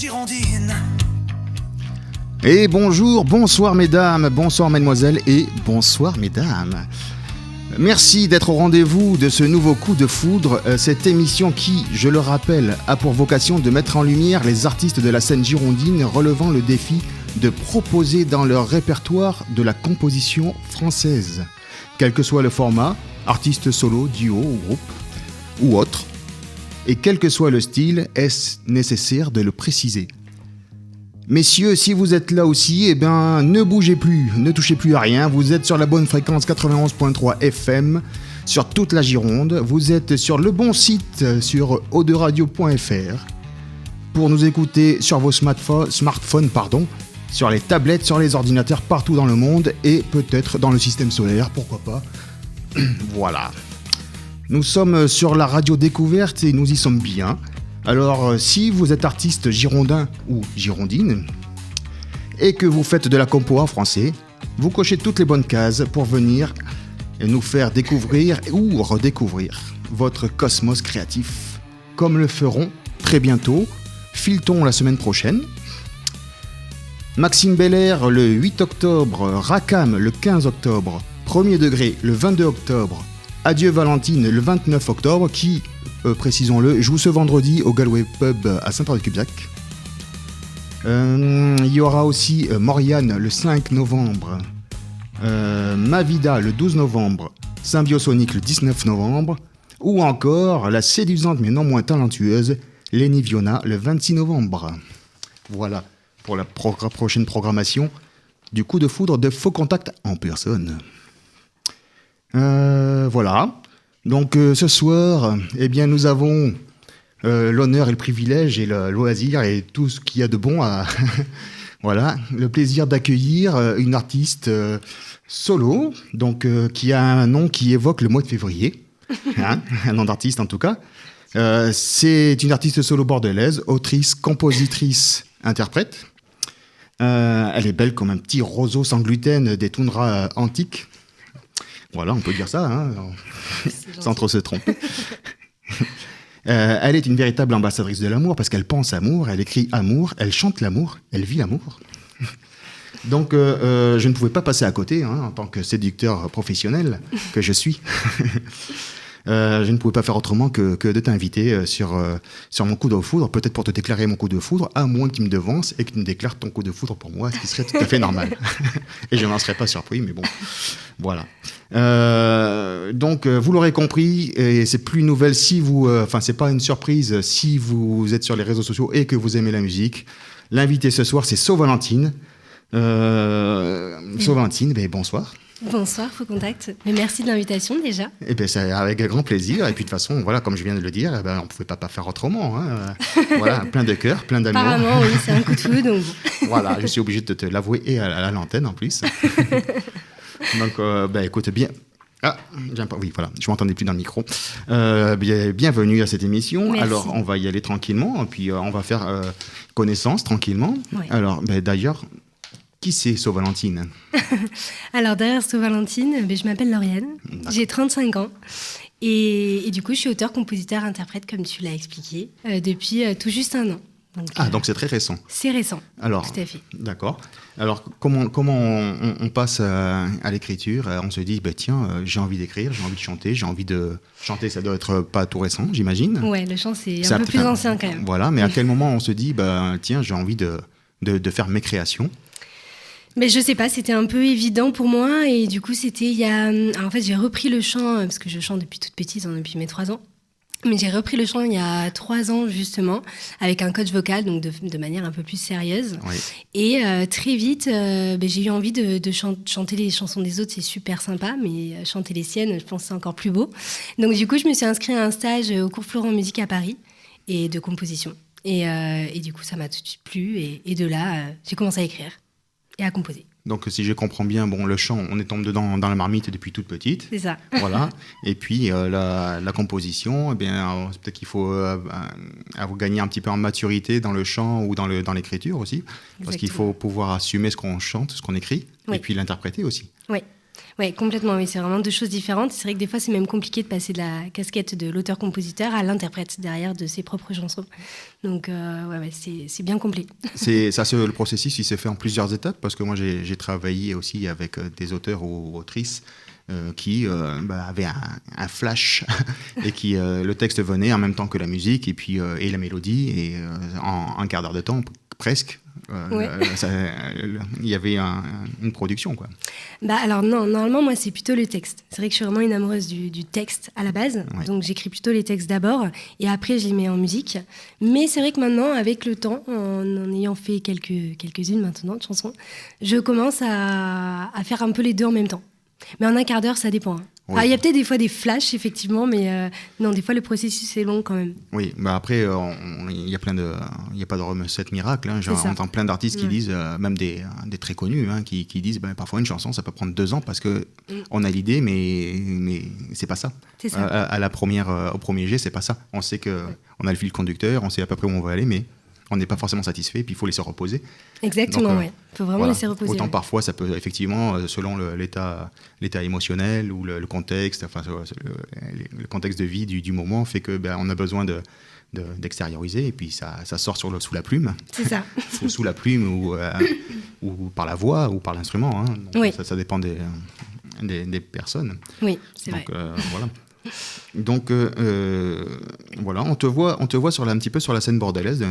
girondine. Et bonjour, bonsoir mesdames, bonsoir mesdemoiselles et bonsoir mesdames. Merci d'être au rendez-vous de ce nouveau coup de foudre, cette émission qui, je le rappelle, a pour vocation de mettre en lumière les artistes de la scène girondine relevant le défi de proposer dans leur répertoire de la composition française. Quel que soit le format, artiste solo, duo ou groupe, ou autre, et quel que soit le style, est-ce nécessaire de le préciser ? Messieurs, si vous êtes là aussi, eh ben, ne bougez plus, ne touchez plus à rien. Vous êtes sur la bonne fréquence 91.3 FM, sur toute la Gironde. Vous êtes sur le bon site, sur oderadio.fr. Pour nous écouter sur vos smartphones, sur les tablettes, sur les ordinateurs partout dans le monde et peut-être dans le système solaire, pourquoi pas. Voilà. Nous sommes sur la radio découverte et nous y sommes bien. Alors, si vous êtes artiste girondin ou girondine et que vous faites de la compo en français, vous cochez toutes les bonnes cases pour venir nous faire découvrir ou redécouvrir votre cosmos créatif, comme le feront très bientôt Filton la semaine prochaine, Maxime Belair le 8 octobre, Rackham le 15 octobre, Premier Degré le 22 octobre, Adieu Valentine le 29 octobre, qui, précisons-le, joue ce vendredi au Galway Pub à Saint-Henri-de-Cubiac. Il y aura aussi Moriane le 5 novembre, Mavida le 12 novembre, Symbiosonic le 19 novembre, ou encore la séduisante mais non moins talentueuse Lenny Viona le 26 novembre. Voilà pour la prochaine programmation du coup de foudre de Faux Contact en personne. Voilà. Donc ce soir, eh bien, nous avons l'honneur et le privilège et le loisir et tout ce qu'il y a de bon à voilà, le plaisir d'accueillir une artiste solo, donc qui a un nom qui évoque le mois de février, hein, un nom d'artiste en tout cas. C'est une artiste solo bordelaise, autrice, compositrice, interprète. Elle est belle comme un petit roseau sans gluten des toundras antiques. Voilà, on peut dire ça, hein, sans trop se tromper. Elle est une véritable ambassadrice de l'amour parce qu'elle pense amour, elle écrit amour, elle chante l'amour, elle vit l'amour. Donc, je ne pouvais pas passer à côté, hein, en tant que séducteur professionnel que je suis. Je ne pouvais pas faire autrement que de t'inviter sur mon coup de foudre, peut-être pour te déclarer mon coup de foudre, à moins que tu me devances et que tu me déclares ton coup de foudre pour moi, ce qui serait tout à fait normal. Et je n'en serais pas surpris, mais bon, voilà. Donc, vous l'aurez compris, et c'est plus une nouvelle si vous... c'est pas une surprise si vous êtes sur les réseaux sociaux et que vous aimez la musique. L'invité ce soir, c'est So Valentine. So Valentine, bonsoir. Bonsoir, Faux Contact. Mais merci de l'invitation déjà. Eh bien, c'est avec grand plaisir. Et puis de toute façon, voilà, comme je viens de le dire, on ne pouvait pas faire autrement. Hein. Voilà, plein de cœur, plein d'amour. Apparemment, oui, c'est un coup de foudre. Donc... Voilà, je suis obligé de te l'avouer et à l'antenne en plus. Donc, écoute, bien. Ah, oui, voilà, je ne m'entendais plus dans le micro. Bienvenue à cette émission. Merci. Alors, on va y aller tranquillement, puis on va faire connaissance tranquillement. Ouais. Alors, d'ailleurs, qui c'est So Valentine ? Alors, derrière So Valentine, je m'appelle Lauriane, j'ai 35 ans. Et du coup, je suis auteur, compositeur, interprète, comme tu l'as expliqué, depuis tout juste un an. Donc c'est très récent. C'est récent, Alors, tout à fait. D'accord. Alors, comment on passe à l'écriture ? On se dit, j'ai envie d'écrire, j'ai envie de chanter, Chanter, ça doit être pas tout récent, j'imagine. Ouais, le chant, c'est un peu plus ancien quand même. Voilà, mais à quel moment on se dit, j'ai envie de faire mes créations ? Mais je sais pas, c'était un peu évident pour moi et du coup alors, en fait j'ai repris le chant parce que je chante depuis toute petite, depuis mes 3 ans. Mais j'ai repris le chant il y a 3 ans justement avec un coach vocal, donc de manière un peu plus sérieuse. Oui. Et très vite, j'ai eu envie de chanter les chansons des autres, c'est super sympa, mais chanter les siennes, je pense que c'est encore plus beau. Donc du coup, je me suis inscrite à un stage au cours Florent Musique à Paris et de composition. Et du coup, ça m'a tout de suite plu et de là, j'ai commencé à écrire. Et à composer. Donc, si je comprends bien, le chant, on est tombé dedans dans la marmite depuis toute petite. C'est ça. Voilà. Et puis, la composition, peut-être qu'il faut gagner un petit peu en maturité dans le chant ou dans l'écriture aussi. Exactement. Parce qu'il faut pouvoir assumer ce qu'on chante, ce qu'on écrit, oui. Et puis l'interpréter aussi. Oui. Ouais, complètement, oui, c'est vraiment deux choses différentes. C'est vrai que des fois, c'est même compliqué de passer de la casquette de l'auteur-compositeur à l'interprète derrière de ses propres chansons. Donc, c'est bien complet. Le processus, il s'est fait en plusieurs étapes, parce que moi, j'ai travaillé aussi avec des auteurs ou autrices qui avaient un flash et qui le texte venait en même temps que la musique et la mélodie, et en un quart d'heure de temps, presque. Il y avait une production, quoi. Alors non, normalement moi c'est plutôt le texte. C'est vrai que je suis vraiment une amoureuse du texte à la base, donc j'écris plutôt les textes d'abord et après je les mets en musique. Mais c'est vrai que maintenant, avec le temps, en ayant fait quelques-unes maintenant de chansons, je commence à faire un peu les deux en même temps. Mais en un quart d'heure, ça dépend. Il y a peut-être des fois des flashs, effectivement, mais non, des fois, le processus est long quand même. Oui, après, il y a pas de recette miracle. Hein. J'entends plein d'artistes qui disent, même des très connus, hein, qui disent parfois une chanson, ça peut prendre 2 ans parce qu'on a l'idée, mais c'est pas ça. C'est ça. Au premier jet, c'est pas ça. On sait qu'on a le fil conducteur, on sait à peu près où on va aller, mais on n'est pas forcément satisfait, puis il faut laisser reposer. Exactement, oui. Il faut vraiment laisser reposer. Autant parfois, ça peut effectivement, selon l'état émotionnel ou le contexte, le contexte de vie du moment, fait que on a besoin d'extérioriser, et puis ça sort sous la plume. C'est ça. Sous la plume ou par la voix ou par l'instrument. Hein. Donc, ça dépend des personnes. Oui, c'est vrai. Voilà. Donc voilà, on te voit un petit peu sur la scène bordelaise.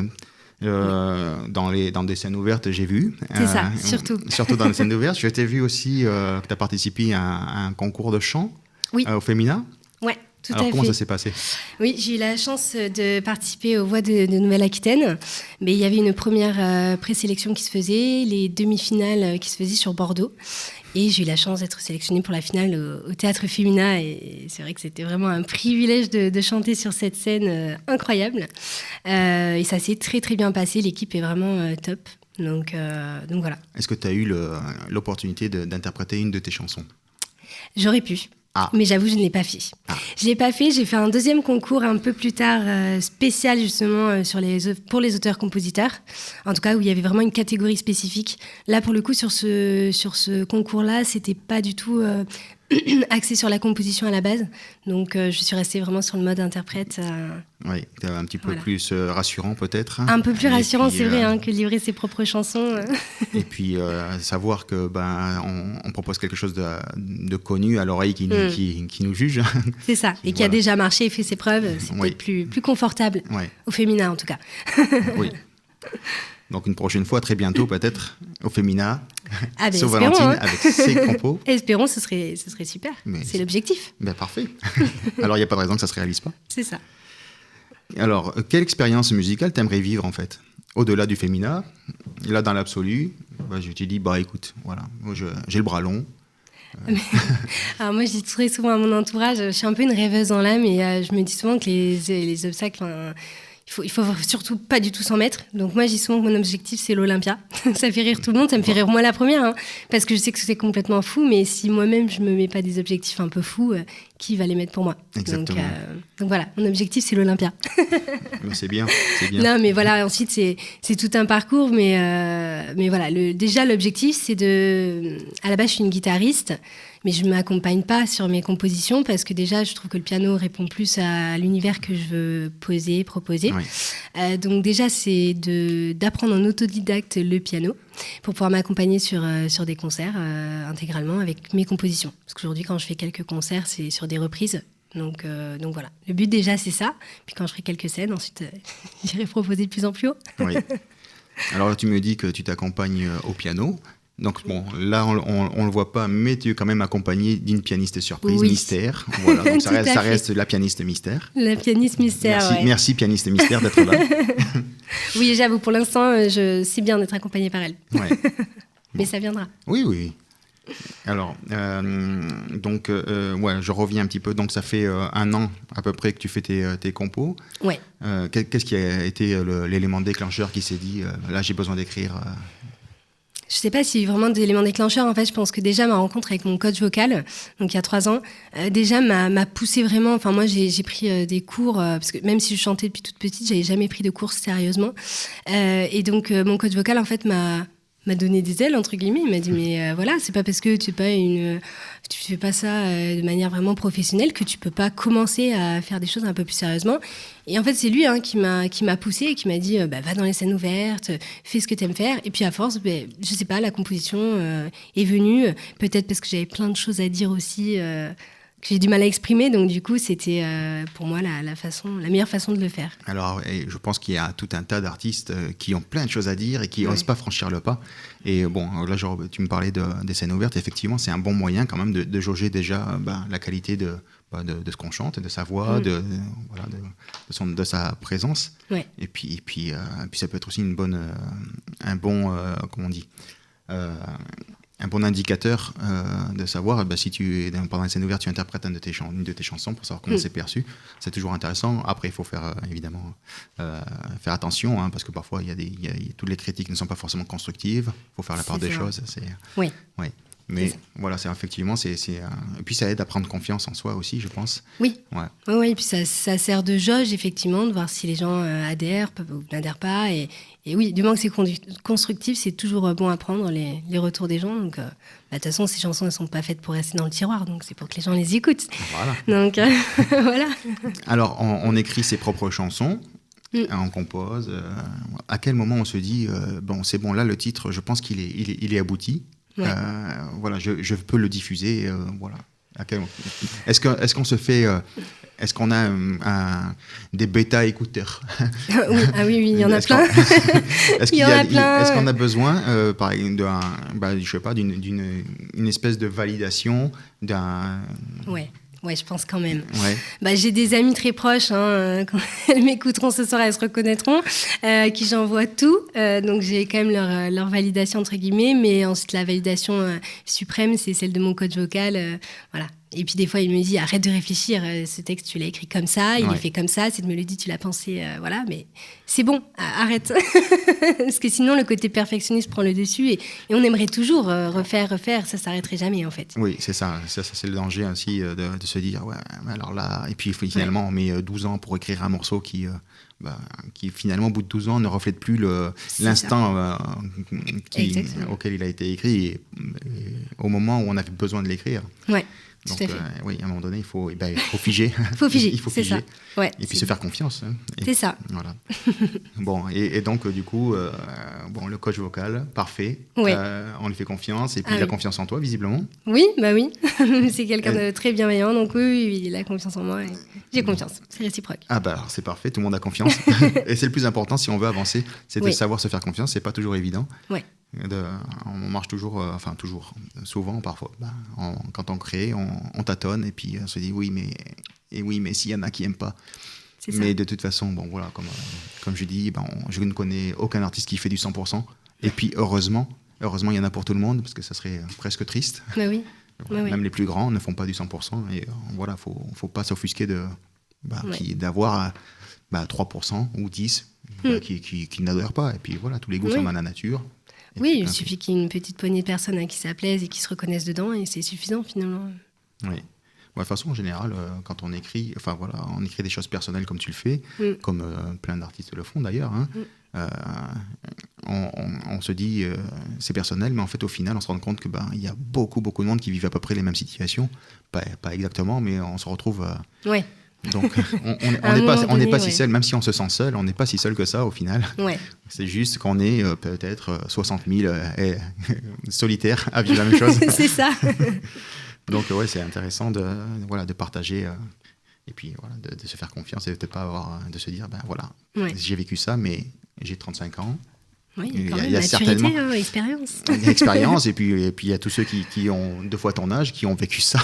Dans des scènes ouvertes, j'ai vu. C'est ça, surtout. Surtout dans les scènes ouvertes. Je t'ai vu aussi que tu as participé à un concours de chant au Femina. Ouais, tout à fait. Alors, comment ça s'est passé ? Oui, j'ai eu la chance de participer aux Voix de Nouvelle-Aquitaine. Mais il y avait une première présélection qui se faisait, les demi-finales qui se faisaient sur Bordeaux. Et j'ai eu la chance d'être sélectionnée pour la finale au Théâtre Femina. Et c'est vrai que c'était vraiment un privilège de chanter sur cette scène incroyable. Et ça s'est très très bien passé. L'équipe est vraiment top. Donc voilà. Est-ce que tu as eu l'opportunité d'interpréter une de tes chansons ? J'aurais pu. Mais j'avoue, je ne l'ai pas fait. Je ne l'ai pas fait. J'ai fait un deuxième concours un peu plus tard, spécial justement pour les auteurs-compositeurs. En tout cas, où il y avait vraiment une catégorie spécifique. Là, pour le coup, sur ce concours-là, c'était pas du tout axé sur la composition à la base. Donc, je suis restée vraiment sur le mode interprète. Oui, un petit peu plus rassurant peut-être. Un peu plus rassurant, c'est vrai, que livrer ses propres chansons. Et puis, savoir que on propose quelque chose de connu à l'oreille qui nous juge. C'est ça, et qui a déjà marché et fait ses preuves. C'est peut-être plus confortable, au féminin en tout cas. Oui. Donc une prochaine fois, très bientôt peut-être, au Femina, sur Valentine, avec ses compos. Espérons, ce serait super. C'est l'objectif. Parfait. Alors il n'y a pas de raison que ça ne se réalise pas. C'est ça. Alors, quelle expérience musicale t'aimerais vivre en fait ? Au-delà du Femina, là dans l'absolu, je t'ai dit, écoute, voilà, moi, j'ai le bras long. Alors moi, je dis très souvent à mon entourage, je suis un peu une rêveuse dans l'âme, et je me dis souvent que les obstacles... Il faut surtout pas du tout s'en mettre. Donc moi, je dis souvent que mon objectif, c'est l'Olympia. Ça fait rire tout le monde, ça me fait rire moi la première, parce que je sais que c'est complètement fou, mais si moi-même, je me mets pas des objectifs un peu fous, qui va les mettre pour moi ? Exactement. Donc voilà, mon objectif, c'est l'Olympia. C'est bien. Non, mais voilà, ensuite, c'est tout un parcours, mais voilà, déjà, l'objectif, c'est à la base, je suis une guitariste, mais je ne m'accompagne pas sur mes compositions parce que déjà, je trouve que le piano répond plus à l'univers que je veux proposer. Oui. Donc déjà, c'est d'apprendre en autodidacte le piano pour pouvoir m'accompagner sur des concerts intégralement avec mes compositions. Parce qu'aujourd'hui, quand je fais quelques concerts, c'est sur des reprises. Donc voilà. Le but déjà, c'est ça. Puis quand je ferai quelques scènes, ensuite, j'irai proposer de plus en plus haut. Oui. Alors là, tu me dis que tu t'accompagnes au piano. Donc bon, là on le voit pas, mais tu es quand même accompagné d'une pianiste surprise, mystère. Voilà, donc ça reste la pianiste mystère. La pianiste mystère. Merci pianiste mystère d'être là. Oui, j'avoue, pour l'instant, c'est bien d'être accompagnée par elle. Ouais. Mais ça viendra. Oui. Alors, donc, je reviens un petit peu. Donc, ça fait 1 an à peu près que tu fais tes compos. Ouais. Qu'est-ce qui a été l'élément déclencheur qui s'est dit, là, j'ai besoin d'écrire Je ne sais pas si vraiment d'éléments déclencheurs. En fait, je pense que déjà ma rencontre avec mon coach vocal, donc il y a 3 ans, déjà m'a poussée vraiment. Enfin, moi, j'ai pris des cours parce que même si je chantais depuis toute petite, j'avais jamais pris de cours sérieusement. Et donc, mon coach vocal, en fait, m'a m'a donné des ailes, entre guillemets. Il m'a dit, mais voilà, c'est pas parce que tu fais pas ça de manière vraiment professionnelle que tu peux pas commencer à faire des choses un peu plus sérieusement. Et en fait, c'est lui qui m'a poussée et qui m'a dit, va dans les scènes ouvertes, fais ce que t'aimes faire. Et puis à force, je sais pas, la composition est venue, peut-être parce que j'avais plein de choses à dire aussi, que j'ai du mal à exprimer, donc du coup c'était pour moi la meilleure façon de le faire. Alors je pense qu'il y a tout un tas d'artistes qui ont plein de choses à dire et qui n'osent pas franchir le pas. Et bon, là tu me parlais des scènes ouvertes, effectivement c'est un bon moyen quand même de jauger déjà la qualité de ce qu'on chante, de sa voix, de sa présence. Ouais. Et puis ça peut être aussi un bon comment on dit, un bon indicateur de savoir si pendant une scène ouverte tu interprètes une de tes chansons pour savoir comment c'est perçu. C'est toujours intéressant. Après il faut faire évidemment faire attention, parce que parfois toutes les critiques ne sont pas forcément constructives. Il faut faire la part des choses. Oui. Mais voilà, c'est effectivement, et puis ça aide à prendre confiance en soi aussi, je pense. Oui. Ouais, et puis ça sert de jauge, effectivement, de voir si les gens adhèrent ou n'adhèrent pas. Et oui, du moment que c'est constructif, c'est toujours bon à prendre les retours des gens. Donc, de toute façon, ces chansons ne sont pas faites pour rester dans le tiroir, donc c'est pour que les gens les écoutent. Voilà. Donc, voilà. Alors, on écrit ses propres chansons. On compose. À quel moment on se dit, c'est bon, là, le titre, je pense qu'il est abouti. Ouais. Voilà, je peux le diffuser. Voilà. Est-ce qu'on se fait, est-ce qu'on a des bêta écouteurs? Oui, il y en a plein. Est-ce qu'on a besoin, je sais pas, d'une espèce de validation Ouais, je pense quand même. Ouais. J'ai des amis très proches, quand elles m'écouteront ce soir, elles se reconnaîtront, qui j'envoie tout. Donc j'ai quand même leur validation, entre guillemets. Mais ensuite, la validation suprême, c'est celle de mon coach vocal. Voilà. Et puis des fois, il me dit, arrête de réfléchir, ce texte, tu l'as écrit comme ça, il est fait comme ça, cette mélodie, tu l'as pensé, voilà. Mais c'est bon, arrête. Parce que sinon, le côté perfectionniste prend le dessus et on aimerait toujours refaire, ça s'arrêterait jamais, en fait. Oui, c'est ça c'est le danger aussi de se dire, alors là, et puis finalement, on met 12 ans pour écrire un morceau qui finalement, au bout de 12 ans, ne reflète plus l'instant auquel il a été écrit et au moment où on avait besoin de l'écrire. Ouais. Donc, oui, à un moment donné, il faut figer. Il faut figer, c'est ça. Ouais, et puis se faire confiance. C'est ça. Voilà. Bon, et donc, du coup, le coach vocal, parfait. Ouais. On lui fait confiance. Et puis, il a confiance en toi, visiblement. Oui, oui. C'est quelqu'un de très bienveillant. Donc, oui, il a confiance en moi. Et j'ai confiance. C'est réciproque. Alors, c'est parfait. Tout le monde a confiance. Et c'est le plus important si on veut avancer. C'est de savoir se faire confiance. C'est pas toujours évident. Ouais. On marche toujours, souvent, parfois. Quand on crée, on tâtonne et puis on se dit oui, mais s'il y en a qui n'aiment pas. C'est ça. Mais de toute façon, comme je dis, je ne connais aucun artiste qui fait du 100%. Et puis heureusement, il y en a pour tout le monde parce que ça serait presque triste. Bah oui. Même les plus grands ne font pas du 100%. Et voilà, faut pas s'offusquer d'avoir 3% ou 10% qui n'adhèrent pas. Et puis voilà, tous les goûts sont dans la nature. Oui, il suffit qu'il y ait une petite poignée de personnes à qui ça plaise et qui se reconnaissent dedans et c'est suffisant finalement. Oui. De façon, en général, quand on écrit, on écrit des choses personnelles comme tu le fais, comme plein d'artistes le font d'ailleurs. On se dit c'est personnel, mais en fait au final on se rend compte que il y a beaucoup de monde qui vivent à peu près les mêmes situations, pas exactement, mais on se retrouve. Ouais. Donc, on n'est pas si seul, même si on se sent seul, on n'est pas si seul que ça au final. Ouais. C'est juste qu'on est peut-être 60 000 solitaires à vivre la même chose. C'est ça. Donc, c'est intéressant de partager et puis de se faire confiance et de pas de se dire, j'ai vécu ça, mais j'ai 35 ans. Oui, il y a certainement expérience. Il y a expérience et puis il y a tous ceux qui ont 2 fois ton âge qui ont vécu ça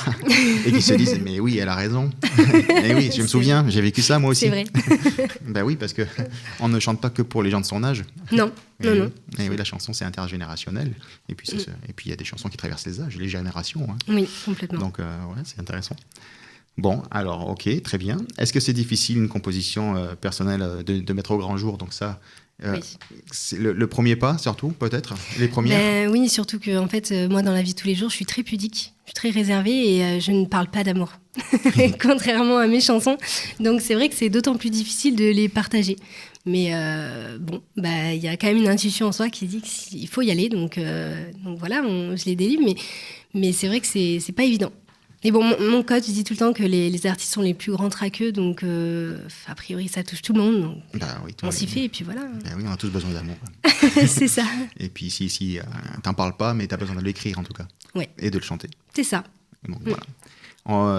et qui se disent mais oui, elle a raison. Et oui, je me souviens, j'ai vécu ça moi aussi. C'est vrai. Oui, parce que on ne chante pas que pour les gens de son âge. Non. Et oui, la chanson c'est intergénérationnel et puis il y a des chansons qui traversent les âges, les générations. Oui, complètement. Donc c'est intéressant. Bon, alors ok, très bien. Est-ce que c'est difficile une composition personnelle de mettre au grand jour? Donc ça, Oui. C'est le premier pas, surtout, peut-être, les premières. Oui, surtout que en fait, moi, dans la vie de tous les jours, je suis très pudique, je suis très réservée et je ne parle pas d'amour, contrairement à mes chansons. Donc, c'est vrai que c'est d'autant plus difficile de les partager. Mais il y a quand même une intuition en soi qui dit qu'il faut y aller. Donc voilà, je les délivre. Mais c'est vrai que c'est pas évident. Et bon, mon coach dit tout le temps que les artistes sont les plus grands traqueux, donc a priori ça touche tout le monde. Donc Oui, on s'y fait et puis voilà. Oui, on a tous besoin d'amour. C'est ça. Et puis si t'en parles pas, mais t'as besoin de l'écrire en tout cas. Ouais. Et de le chanter. C'est ça. Donc, voilà.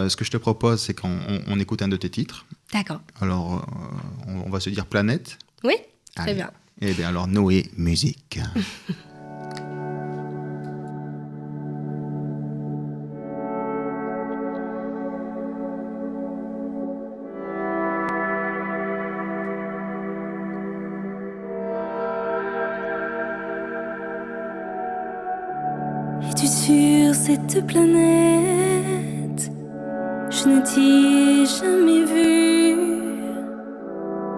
Ce que je te propose, c'est qu'on écoute un de tes titres. D'accord. Alors, on va se dire Planète. Oui, très Allez. bien. Eh bien alors, Noé, musique. Es-tu sur cette planète? Je ne t'y ai jamais vu.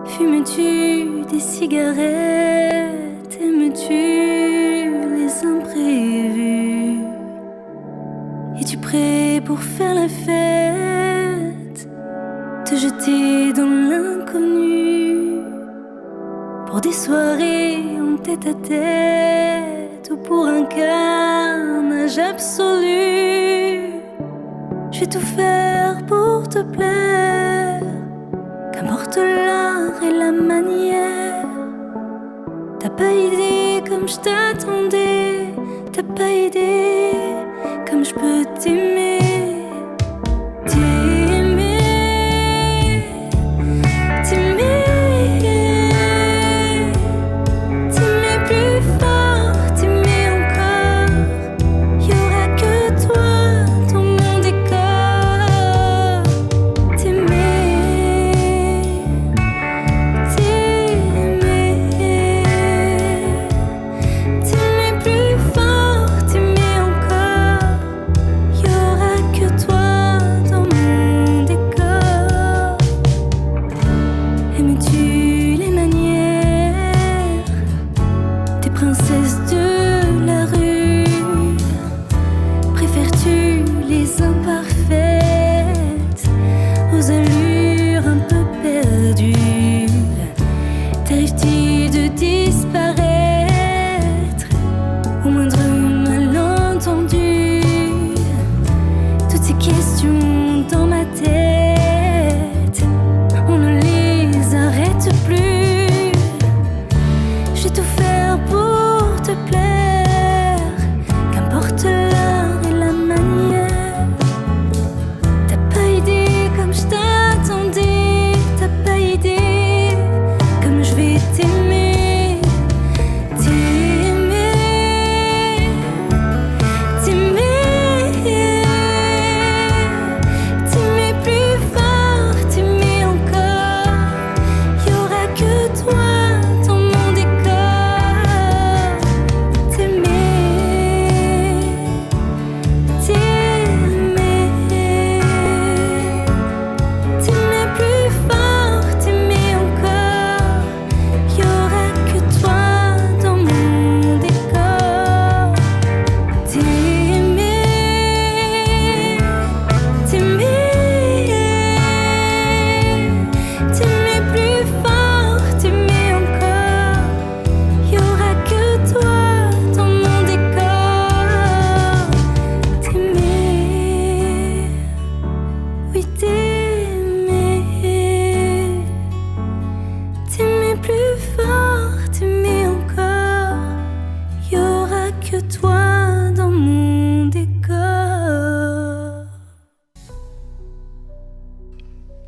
Fumes-tu des cigarettes? Aimes-tu les imprévus? Es-tu prêt pour faire la fête? Te jeter dans l'inconnu? Pour des soirées en tête-à-tête ou pour un carnage absolu? Je vais tout faire pour te plaire, qu'importe l'art et la manière. T'as pas idée comme je t'attendais, t'as pas idée comme je peux t'aimer.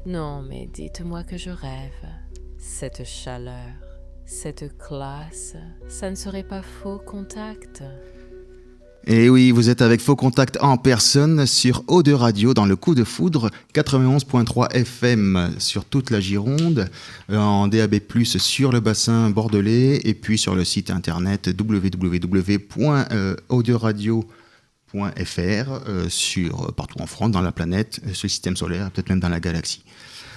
Non, mais dites-moi que je rêve. Cette chaleur, cette classe, ça ne serait pas faux contact? Et oui, vous êtes avec Faux Contact en personne sur O2 Radio dans le Coup de Foudre, 91.3 FM sur toute la Gironde, en DAB+, sur le bassin bordelais et puis sur le site internet www.audioradio.fr partout en France, dans la planète, sur le système solaire, peut-être même dans la galaxie.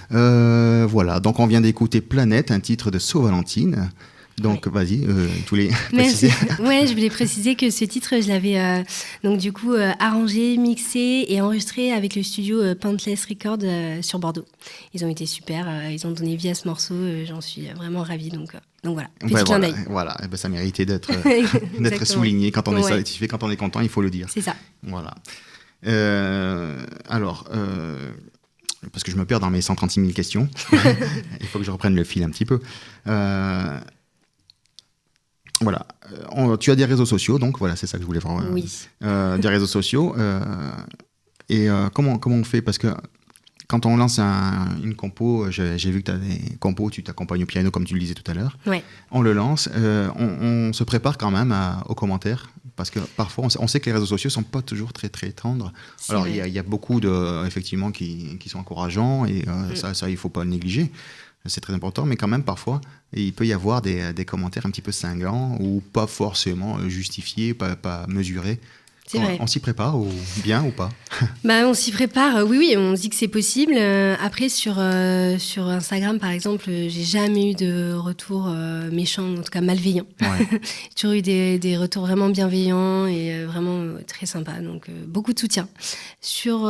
Voilà, donc on vient d'écouter Planète, un titre de So Valentine. Donc, vas-y, tous les Merci. préciser. Ouais, je voulais préciser que ce titre, je l'avais donc du coup arrangé, mixé et enregistré avec le studio Pantless Records sur Bordeaux. Ils ont été super, ils ont donné vie à ce morceau, j'en suis vraiment ravie. Donc voilà, petit clin d'œil. Voilà. Eh ben, ça méritait d'être Exactement. souligné. Quand on est Ouais. satisfait, quand on est content, il faut le dire. C'est ça. Voilà. Alors, parce que je me perds dans mes 136 000 questions, il faut que je reprenne le fil un petit peu. Voilà. Tu as des réseaux sociaux, donc voilà, c'est ça que je voulais voir. Oui. Des réseaux sociaux. Comment on fait? Parce que quand on lance une compo, j'ai vu que tu as des compos, tu t'accompagnes au piano comme tu le disais tout à l'heure. Ouais. On le lance, on se prépare quand même aux commentaires, parce que parfois on sait que les réseaux sociaux sont pas toujours très très tendres. C'est Alors vrai. il y a beaucoup effectivement qui sont encourageants et ça il faut pas le négliger. C'est très important, mais quand même parfois il peut y avoir des commentaires un petit peu cinglants ou pas forcément justifiés, pas mesurés. C'est vrai. On s'y prépare bien ou pas? Bah, on s'y prépare, oui, on se dit que c'est possible. Après, sur Instagram, par exemple, j'ai jamais eu de retour méchant, en tout cas malveillant. Ouais. J'ai toujours eu des retours vraiment bienveillants et vraiment très sympas, donc beaucoup de soutien. Sur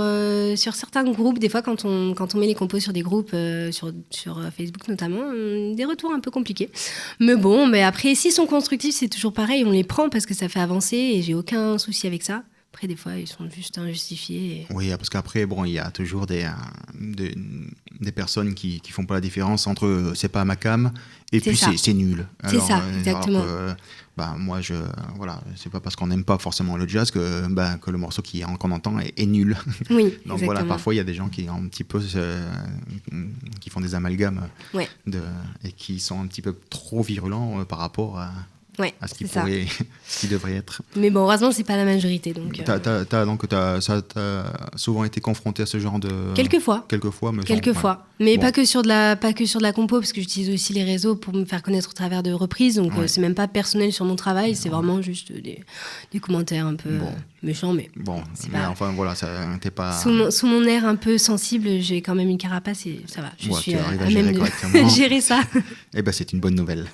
certains groupes, des fois, quand on met les compos sur des groupes, sur Facebook notamment, des retours un peu compliqués. Mais bon, après, s'ils sont constructifs, c'est toujours pareil, on les prend parce que ça fait avancer et j'ai aucun souci avec ça. Après, des fois, ils sont juste injustifiés. Oui, parce qu'après, bon, il y a toujours des personnes qui font pas la différence entre c'est pas ma cam et C'est puis ça. c'est nul. C'est ça, exactement. Moi, voilà, c'est pas parce qu'on n'aime pas forcément le jazz que le morceau qu'on entend est nul. Oui, Donc exactement. voilà, parfois il y a des gens qui ont un petit peu qui font des amalgames Ouais. et qui sont un petit peu trop virulents par rapport Ouais, à ce qui c'est ça. ce qui devrait être. Mais bon, heureusement, c'est pas la majorité. Donc, T'as souvent été confronté à ce genre de... Quelquefois. Quelquefois, me semble. Quelquefois. Mais Bon. pas que sur de la compo, parce que j'utilise aussi les réseaux pour me faire connaître au travers de reprises. Donc, Ouais. c'est même pas personnel sur mon travail, c'est vraiment juste des commentaires un peu Bon. méchants. Mais Bon, c'est mais pas... enfin voilà, t'es pas... Sous mon air un peu sensible, j'ai quand même une carapace et ça va. Je Ouais, suis tu arrives à à gérer même de correctement. gérer ça. Eh ben, c'est une bonne nouvelle.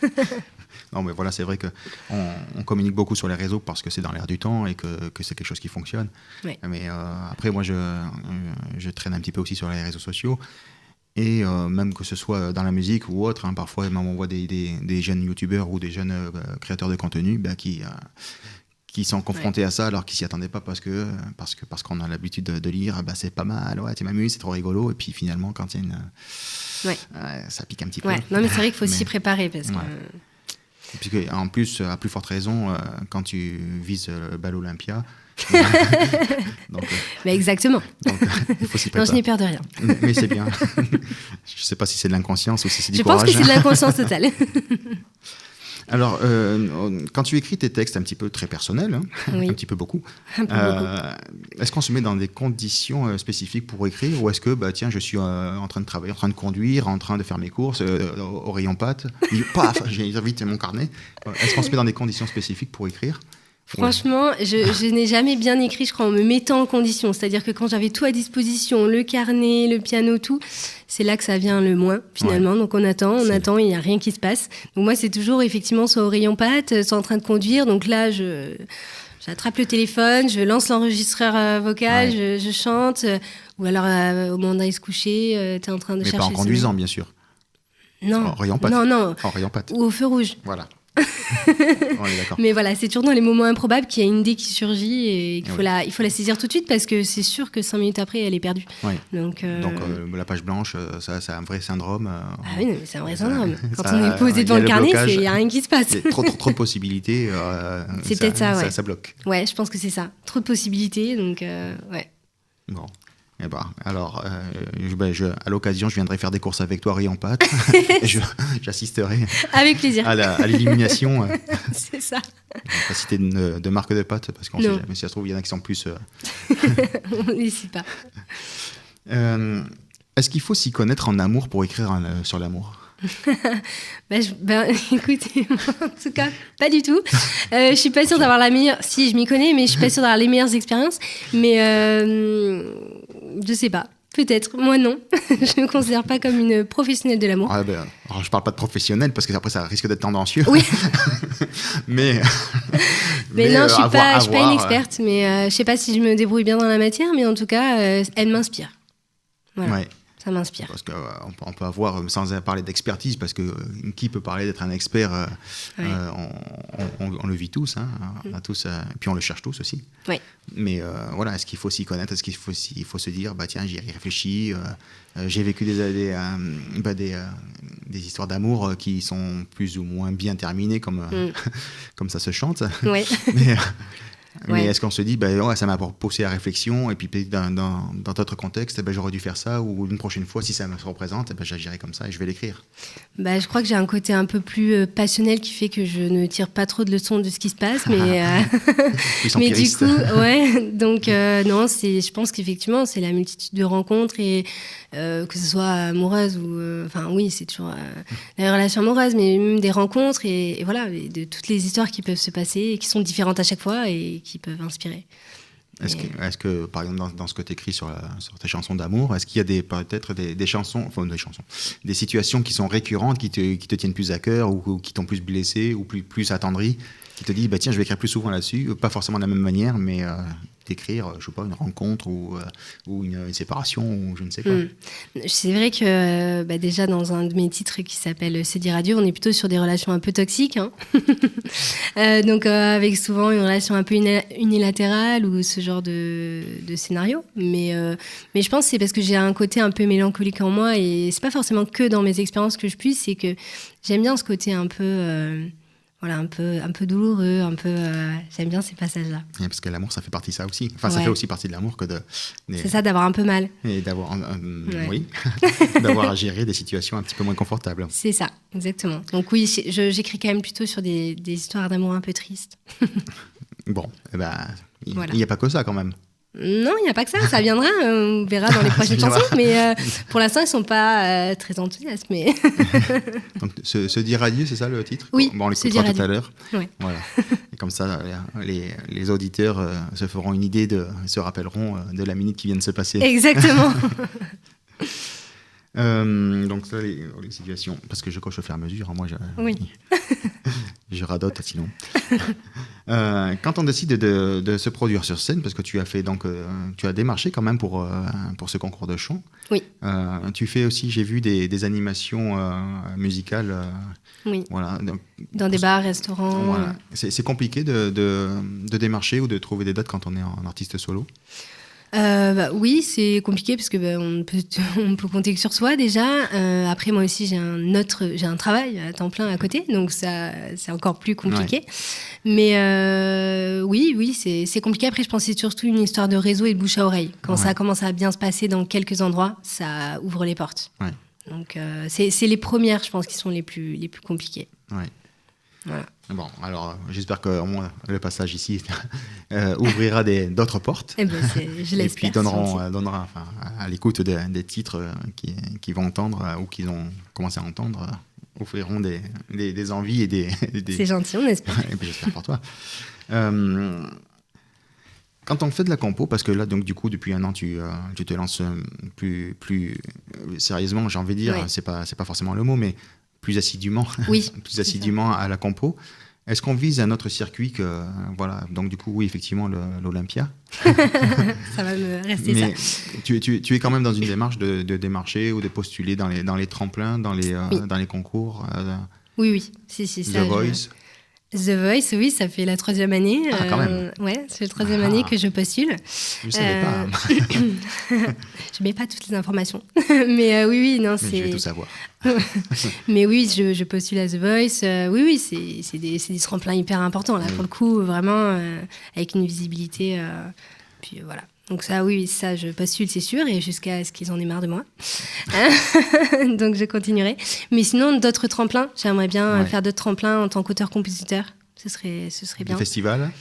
Non, mais voilà, c'est vrai qu'on communique beaucoup sur les réseaux parce que c'est dans l'air du temps et que c'est quelque chose qui fonctionne. Ouais. Mais après, moi, je traîne un petit peu aussi sur les réseaux sociaux. Et même que ce soit dans la musique ou autre, hein, parfois, même on voit des jeunes youtubeurs ou des jeunes créateurs de contenu qui sont confrontés à ça alors qu'ils s'y attendaient pas parce qu'on a l'habitude de lire c'est pas mal, ouais, tu m'amuses, c'est trop rigolo, et puis finalement quand il y a Ouais. ça pique un petit peu. Ouais. Non, mais c'est vrai qu'il faut s'y Mais- préparer parce que... Ouais. Puisque, en plus, à plus forte raison, quand tu vises le bal Olympia, donc, Bah, exactement. il faut s'y Non, je préparer. n'ai peur de rien. Mais c'est bien. Je sais pas si c'est de l'inconscience ou si c'est du Je pense courage. que c'est de l'inconscience totale. Alors, quand tu écris tes textes un petit peu très personnels, hein, Oui. un petit peu beaucoup, Un peu beaucoup. est-ce qu'on se met dans des conditions spécifiques pour écrire, ou est-ce que, tiens, je suis en train de travailler, en train de conduire, en train de faire mes courses, au rayon pâtes, paf, j'ai vite mon carnet. Est-ce qu'on se met dans des conditions spécifiques pour écrire? Franchement, je n'ai jamais bien écrit, je crois, en me mettant en condition. C'est-à-dire que quand j'avais tout à disposition, le carnet, le piano, tout, c'est là que ça vient le moins, finalement. Ouais. Donc on attend, il n'y a rien qui se passe. Donc moi, c'est toujours, effectivement, soit au rayon pâtes, soit en train de conduire. Donc là, j'attrape le téléphone, je lance l'enregistreur vocal, Ouais. je chante. Ou alors, au moment d'aller se coucher, tu es en train de Mais chercher... pas en le conduisant, sommeil. bien sûr. Non. En rayon pâtes. Non. En rayon pâtes. Ou au feu rouge. Voilà. On est d'accord. Mais voilà, c'est toujours dans les moments improbables qu'il y a une idée qui surgit et qu'il Ouais. il faut la saisir tout de suite parce que c'est sûr que 5 minutes après, elle est perdue. Ouais. Donc, La page blanche, ça, c'est un vrai syndrome. Ah oui, non, mais c'est un vrai syndrome. Quand ça- on est posé il y devant a le le carnet, blocage. il n'y a rien qui se passe. Il y a trop de possibilités. C'est peut-être ça, ouais. Ça bloque. Ouais, je pense que c'est ça. Trop de possibilités, donc ouais. Bon. Eh ben, alors, à l'occasion, je viendrai faire des courses avec toi, rayon pâtes. Et j'assisterai Avec plaisir. à l'élimination. C'est ça. Je ne vais pas citer de marque de pâtes parce qu'on ne Non. sait jamais. Si ça se trouve, il y en a qui sont plus. On n'hésite pas. Est-ce qu'il faut s'y connaître en amour pour écrire sur l'amour? Écoutez, en tout cas, pas du tout. Je suis pas sûre d'avoir la meilleure... Si, je m'y connais, mais je suis pas sûre d'avoir les meilleures expériences. Mais je sais pas. Peut-être, moi non. Je ne me considère pas comme une professionnelle de l'amour. Alors, je parle pas de professionnel parce que après ça risque d'être tendancieux. Oui. mais non, je suis pas une experte. experte, mais je sais pas si je me débrouille bien dans la matière, mais en tout cas, elle m'inspire. Voilà. Ouais. Ça m'inspire. Parce qu'on peut avoir, sans parler d'expertise, parce que qui peut parler d'être un expert on le vit tous, hein, on a tous, et puis on le cherche tous aussi. Ouais. Mais voilà, est-ce qu'il faut s'y connaître? Est-ce qu'il faut se dire, tiens, j'y réfléchis, j'ai vécu des histoires d'amour qui sont plus ou moins bien terminées, comme ça se chante. Ouais. Mais est-ce qu'on se dit, ça m'a poussé à réflexion, et puis dans d'autres contextes, j'aurais dû faire ça, ou une prochaine fois, si ça me représente, j'agirai comme ça et je vais l'écrire. Je crois que j'ai un côté un peu plus passionnel qui fait que je ne tire pas trop de leçons de ce qui se passe, mais, mais du coup, ouais, donc non, je pense qu'effectivement, c'est la multitude de rencontres, et que ce soit amoureuse ou... oui, c'est toujours les relations amoureuses, mais même des rencontres, et voilà, et de toutes les histoires qui peuvent se passer, et qui sont différentes à chaque fois, et qui peuvent inspirer. Est-ce que, par exemple, dans ce que tu écris sur tes chansons d'amour, est-ce qu'il y a peut-être des chansons, des situations qui sont récurrentes, qui te tiennent plus à cœur, ou qui t'ont plus blessé, ou plus attendri, qui te dit, tiens, je vais écrire plus souvent là-dessus, pas forcément de la même manière, mais d'écrire, je sais pas, une rencontre, ou une séparation, ou je ne sais quoi. C'est vrai que déjà dans un de mes titres qui s'appelle C'est dit radio, on est plutôt sur des relations un peu toxiques, hein. Donc avec souvent une relation un peu unilatérale, ou ce genre de scénario, mais je pense que c'est parce que j'ai un côté un peu mélancolique en moi, et c'est pas forcément que dans mes expériences que je puisse, c'est que j'aime bien ce côté un peu un peu douloureux, j'aime bien ces passages-là. Et parce que l'amour, ça fait partie de ça aussi. Enfin, ça fait aussi partie de l'amour que c'est ça, d'avoir un peu mal. Et d'avoir, oui, d'avoir à gérer des situations un petit peu moins confortables. C'est ça, exactement. Donc oui, j'écris quand même plutôt sur des histoires d'amour un peu tristes. Bon, il n'y a pas que ça quand même. Non, il n'y a pas que ça viendra, on verra dans les prochaines chansons, mais pour l'instant, ils ne sont pas très enthousiastes. Mais... Donc, se dire adieu, c'est ça le titre? Oui, on l'écoutera tout à l'heure. Ouais. Voilà. Et comme ça, les auditeurs se feront une idée, se rappelleront de la minute qui vient de se passer. Exactement. Donc ça, les situations, parce que je coche au fur et à mesure, hein, moi je radote sinon. Quand on décide de se produire sur scène, parce que tu as démarché quand même pour ce concours de chant. Oui. Tu fais aussi, j'ai vu des animations musicales. Oui. Voilà. Donc, dans des bars, restaurants. Voilà. C'est compliqué de démarcher ou de trouver des dates quand on est en artiste solo? Oui, c'est compliqué parce que on peut compter que sur soi déjà. Après, moi aussi, j'ai un travail à temps plein à côté, donc ça, c'est encore plus compliqué. Ouais. Mais oui, c'est compliqué. Après, je pense que c'est surtout une histoire de réseau et de bouche à oreille. Quand ça commence à bien se passer dans quelques endroits, ça ouvre les portes. Ouais. Donc, c'est les premières, je pense, qui sont les plus compliquées. Ouais. Voilà. Bon, alors j'espère que au moins, le passage ici ouvrira d'autres portes. Je l'espère. Et puis donnera à l'écoute des titres qu'ils vont entendre ou qu'ils ont commencé à entendre, offriront des envies et des... C'est gentil, on espère. Et puis j'espère pour toi. Quand on fait de la compo, parce que là, donc, du coup, depuis un an, tu te lances plus sérieusement, j'ai envie de dire, c'est pas forcément le mot, mais plus assidûment, à la compo. Est-ce qu'on vise un autre circuit que, voilà, donc du coup, oui, effectivement, l'Olympia. Ça va me rester mais ça. Tu es quand même dans une démarche de démarcher ou de postuler dans les tremplins, dans les concours. Oui, si, The Voice. The Voice, oui, ça fait la 3e année. Ah, quand même. Ouais, c'est la 3e année que je postule. Je ne savais pas. Je mets pas toutes les informations. Mais oui, non, c'est... Je vais tout savoir. Mais oui, je postule à The Voice. Oui, c'est des tremplins hyper importants, là, pour le coup, vraiment, avec une visibilité. Puis voilà. Donc ça, oui, ça, je postule, c'est sûr, et jusqu'à ce qu'ils en aient marre de moi. Donc je continuerai. Mais sinon, d'autres tremplins, j'aimerais bien faire d'autres tremplins en tant qu'auteur-compositeur. Ce serait bien. Des festivals ?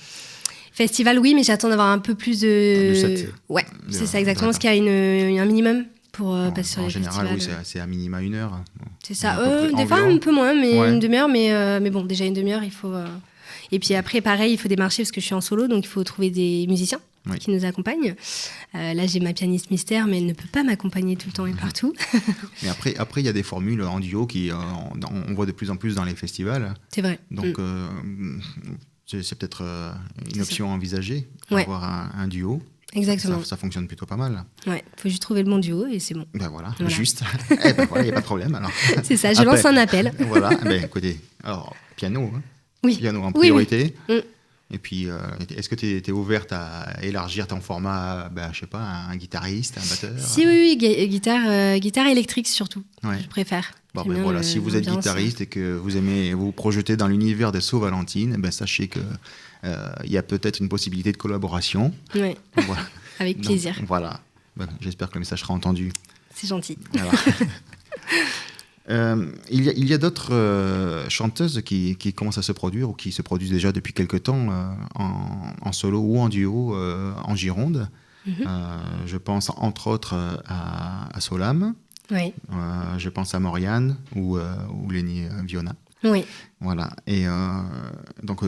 Festival, oui, mais j'attends d'avoir un peu plus de... Ouais, c'est ça, exactement, parce qu'il y a un minimum pour passer sur les festivals. En général, oui, c'est à minima 1 heure. C'est ça, des fois un peu moins, mais une demi-heure, mais bon, déjà une demi-heure, il faut... Et puis après, pareil, il faut démarcher parce que je suis en solo, donc il faut trouver des musiciens. Oui. qui nous accompagne. Là, j'ai ma pianiste mystère, mais elle ne peut pas m'accompagner tout le temps et partout. Mais après, il y a des formules en duo qui, on voit de plus en plus dans les festivals. C'est vrai. Donc, c'est peut-être une option envisagée, Ouais. avoir un duo. Exactement. Ça fonctionne plutôt pas mal. Ouais, faut juste trouver le bon duo et c'est bon. Ben voilà, Voilà. juste. Eh ben voilà, il n'y a pas de problème alors. C'est ça, je Après, lance un appel. Voilà, ben écoutez, alors, piano, hein. Oui. Piano en Oui, priorité. oui. Mm. Et puis, est-ce que tu es ouverte à élargir ton format, je sais pas, un guitariste, un batteur? Si, oui, guitare électrique surtout, Ouais. je préfère. Bon, J'aime ben bien voilà, si vous êtes l'ambiance. guitariste et que vous aimez vous projeter dans l'univers de Saut-Valentine, ben sachez que il y a peut-être une possibilité de collaboration. Ouais, Voilà. avec Donc, plaisir. voilà. Ben, j'espère que le message sera entendu. C'est gentil. Voilà. Il y a d'autres chanteuses qui commencent à se produire ou qui se produisent déjà depuis quelque temps en solo ou en duo en Gironde. Je pense entre autres à Solam, Oui, je pense à Moriane ou Lénie Viona. oui. Voilà. Et donc,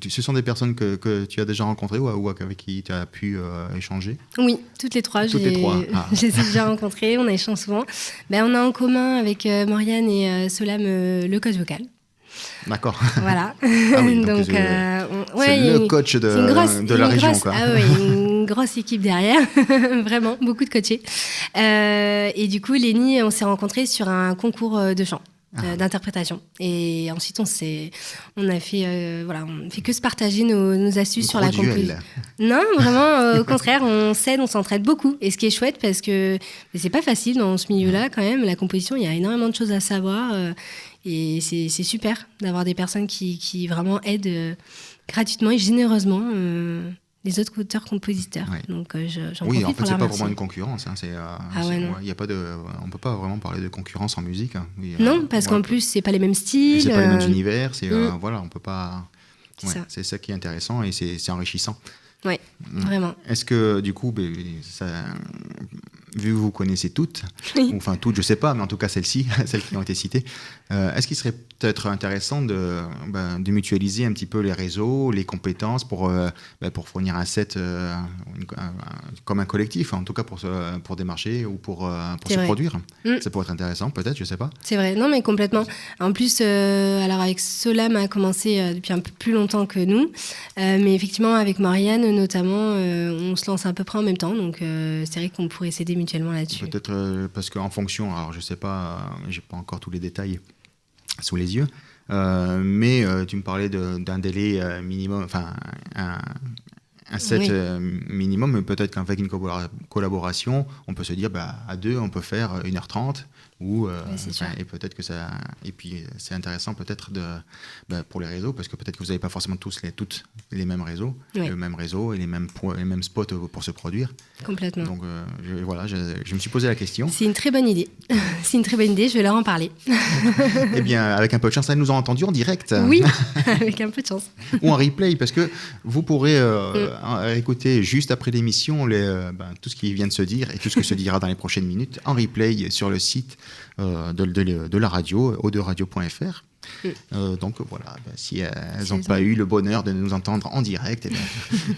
ce sont des personnes que tu as déjà rencontrées ou avec qui tu as pu échanger? Oui, toutes les trois. Toutes les trois. Ah. Je les ai déjà rencontrées, on a échangé souvent. Ben, on a en commun avec Moriane et Solam le code vocal. D'accord. Voilà. Ah oui, donc, c'est ouais, il y a le coach de c'est une grosse- la une région, grosse- quoi. Ah oui, une grosse équipe derrière, vraiment, beaucoup de coachés. Et du coup, Lénie, on s'est rencontrés sur un concours de chant. D'interprétation, et ensuite on a fait voilà, on fait que se partager nos astuces sur la Gros duel. composition. Non, vraiment, au contraire, on s'aide, on s'entraide beaucoup, et ce qui est chouette parce que c'est pas facile dans ce milieu-là quand même. La composition, il y a énormément de choses à savoir, et c'est super d'avoir des personnes qui vraiment aident gratuitement et généreusement les autres auteurs-compositeurs. Ouais. Donc j'en Oui, profite en fait, pour c'est la pas remercier. vraiment une concurrence. Hein, ouais, non. y a pas de, on peut pas vraiment parler de concurrence en musique. Hein. Oui, Non, parce qu'en plus, c'est pas les mêmes styles. c'est pas les mêmes univers. Voilà, on peut pas. C'est Ouais, ça. c'est ça qui est intéressant et c'est enrichissant. Ouais, vraiment. Est-ce que du coup, vu que vous connaissez toutes, Oui. ou, enfin toutes, je sais pas, mais en tout cas celles-ci, celles qui ont été citées, est-ce qu'il serait peut-être intéressant de mutualiser un petit peu les réseaux, les compétences pour fournir un set comme un collectif, en tout cas pour démarcher ou pour C'est se vrai. produire? Mm. Ça pourrait être intéressant, peut-être, je sais pas. C'est vrai, non mais complètement. En plus, alors avec Solam a commencé depuis un peu plus longtemps que nous, mais effectivement avec Marianne notamment, on se lance à peu près en même temps, donc c'est vrai qu'on pourrait s'aider mutuellement là-dessus. Peut-être parce qu'en fonction, alors je sais pas, j'ai pas encore tous les détails sous les yeux, mais tu me parlais d'un délai minimum, enfin un set Oui. minimum, mais peut-être qu'avec une collaboration, on peut se dire à deux, on peut faire 1h30 ou c'est sûr. et peut-être que ça, et puis c'est intéressant peut-être pour les réseaux, parce que peut-être que vous n'avez pas forcément toutes les mêmes réseaux, Oui. le même réseau et les mêmes spots pour se produire. Complètement. Donc je me suis posé la question. C'est une très bonne idée. C'est une très bonne idée, je vais leur en parler. Eh bien, avec un peu de chance, elles nous ont entendu en direct. Oui, avec un peu de chance. Ou en replay, parce que vous pourrez écouter juste après l'émission tout ce qui vient de se dire et tout ce que se dira dans les prochaines minutes en replay sur le site de la radio, o2radio.fr. Donc voilà, si elles n'ont pas eu le bonheur de nous entendre en direct,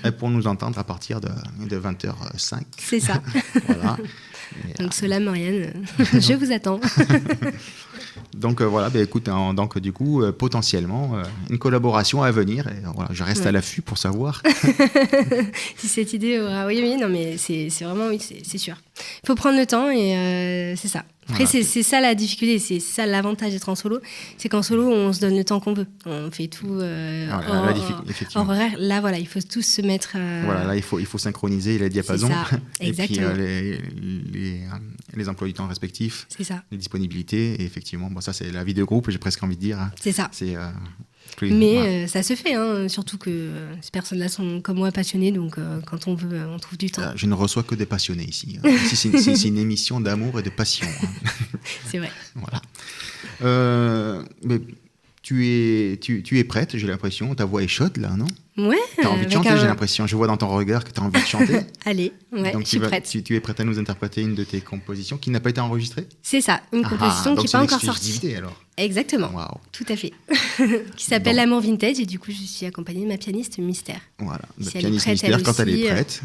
elles pourront nous entendre à partir de 20h05. C'est ça. Voilà. Et, Donc Solam, Marianne, je vous attends. donc voilà, écoute, donc du coup, potentiellement, une collaboration à venir. Et voilà, je reste à l'affût pour savoir. Si cette idée aura... Oui, non, mais c'est vraiment, oui, c'est sûr. Il faut prendre le temps et c'est ça. Après, Voilà. c'est ça la difficulté, c'est ça l'avantage d'être en solo. C'est qu'en solo, on se donne le temps qu'on veut. On fait tout effectivement. hors horaire. Là, voilà, il faut tous se mettre... Voilà, là, il faut synchroniser les diapasons. C'est ça, Et puis exactement. les emplois du temps respectifs, C'est ça, les disponibilités. Et effectivement, ça, c'est la vie de groupe, j'ai presque envie de dire. Hein. c'est ça. C'est, Mais voilà. ça se fait, hein, surtout que ces personnes-là sont comme moi passionnées, donc quand on veut, on trouve du temps. Je ne reçois que des passionnés ici. Ici, c'est une émission d'amour et de passion. Hein. C'est vrai. Voilà. Mais tu es prête, j'ai l'impression. Ta voix est chaude, là, non? Ouais. Tu as envie de avec chanter, j'ai l'impression. Je vois dans ton regard que tu as envie de chanter. Allez, ouais, Donc je suis prête. tu es prête à nous interpréter une de tes compositions qui n'a pas été enregistrée? C'est ça, une composition qui n'est pas encore sortie. Exclusivité, alors. Exactement, Waouh. tout à fait. Qui s'appelle Bon. L'amour vintage, et du coup, je suis accompagnée de ma pianiste Mystère. Voilà. Le Si elle est pianiste prête, mystère, elle quand elle est aussi, prête.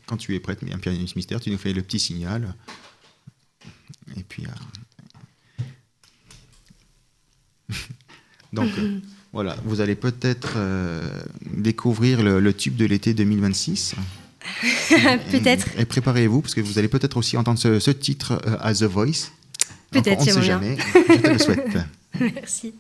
quand tu es prête, un pianiste mystère, tu nous fais le petit signal. Et puis... Donc, voilà, vous allez peut-être découvrir le tube de l'été 2026. Peut-être. Et préparez-vous, parce que vous allez peut-être aussi entendre ce titre à The Voice. Peut-être, on ne sait jamais. Je te le souhaite. Merci.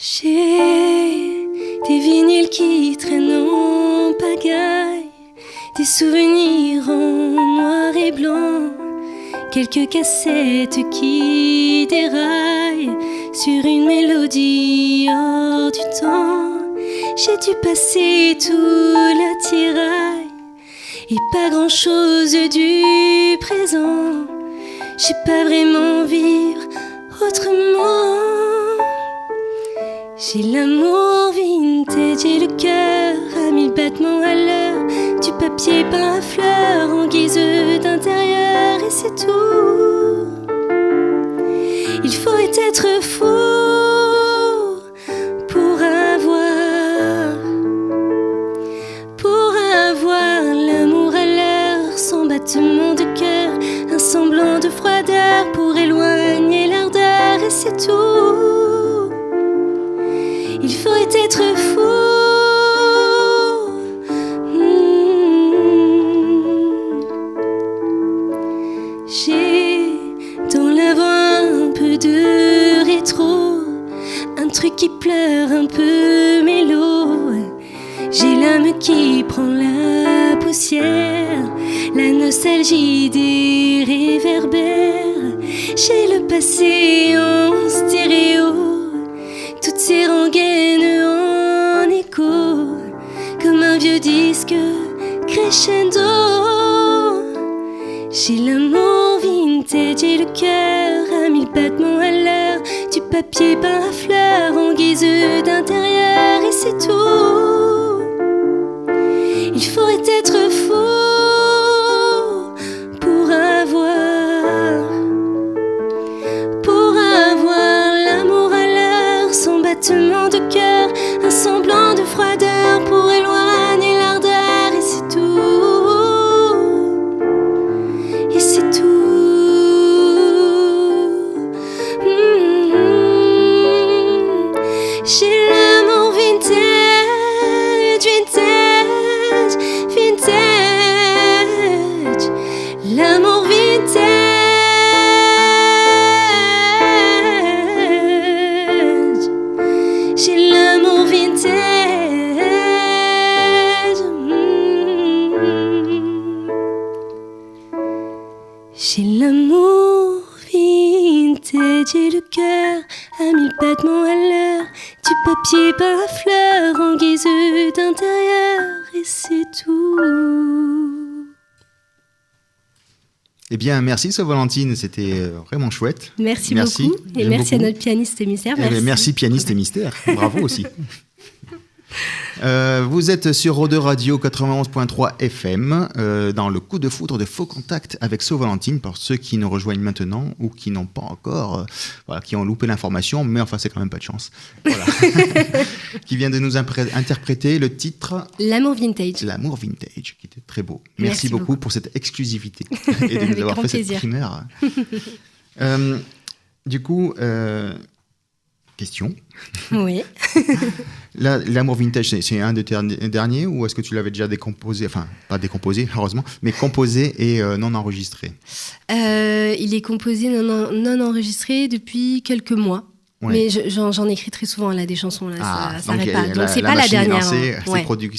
J'ai des vinyles qui traînent en pagaille, des souvenirs en noir et blanc, quelques cassettes qui déraillent sur une mélodie hors du temps. J'ai dû passer tout l'attirail et pas grand-chose du présent. J'ai pas vraiment vivre autrement. J'ai l'amour vintage et le cœur à 1000 battements à l'heure, du papier peint à fleurs en guise d'intérieur, et c'est tout. Il faut être fou pour avoir l'amour à l'heure, sans battement de cœur, un semblant de froideur pour éloigner l'ardeur, et c'est tout. Il faut être fou J'ai dans la voix un peu de rétro, un truc qui pleure un peu mélo. J'ai l'âme qui prend la poussière, la nostalgie des réverbères. J'ai le passé en stéréo, toutes ces rengaines en écho, comme un vieux disque crescendo. J'ai l'amour vintage et le cœur à 1000 battements à l'heure, du papier peint à fleurs en guise d'intérieur, et c'est tout. Il faut être fou pour avoir l'amour à l'heure, son battement de cœur, un semblant de froideur pour éloigner l'ardeur, et c'est tout. Et c'est tout. J'ai l'amour vintage, vintage, vintage. L'amour vintage. J'ai l'amour vintage. J'ai l'amour vintage et le cœur à 1000 battements à l'heure, du papier peint à fleurs en guise d'intérieur, et c'est tout. Eh bien, merci, Valentine, c'était vraiment chouette. Merci beaucoup. Et J'aime merci beaucoup. à notre pianiste mystère. Eh bien, merci, pianiste et mystère. Bravo aussi. Vous êtes sur Rode Radio 91.3 FM dans le coup de foudre de Faux Contact avec Valentine, pour ceux qui nous rejoignent maintenant ou qui n'ont pas encore, qui ont loupé l'information, mais enfin c'est quand même pas de chance. Voilà. Qui vient de nous interpréter le titre L'amour vintage. L'amour vintage, qui était très beau. Merci beaucoup beaucoup pour cette exclusivité et de nous Avec avoir grand fait cette plaisir. primeur. Du coup, question. Oui. Là, l'amour vintage, c'est un de tes derniers, ou est-ce que tu l'avais déjà décomposé, enfin pas décomposé heureusement, mais composé et non enregistré? Il est composé non enregistré depuis quelques mois. Ouais. Mais j'en écris très souvent là, des chansons, là, ça s'arrête pas. Donc c'est la pas la machine est dernière. lancée, hein. ça Ouais. produit.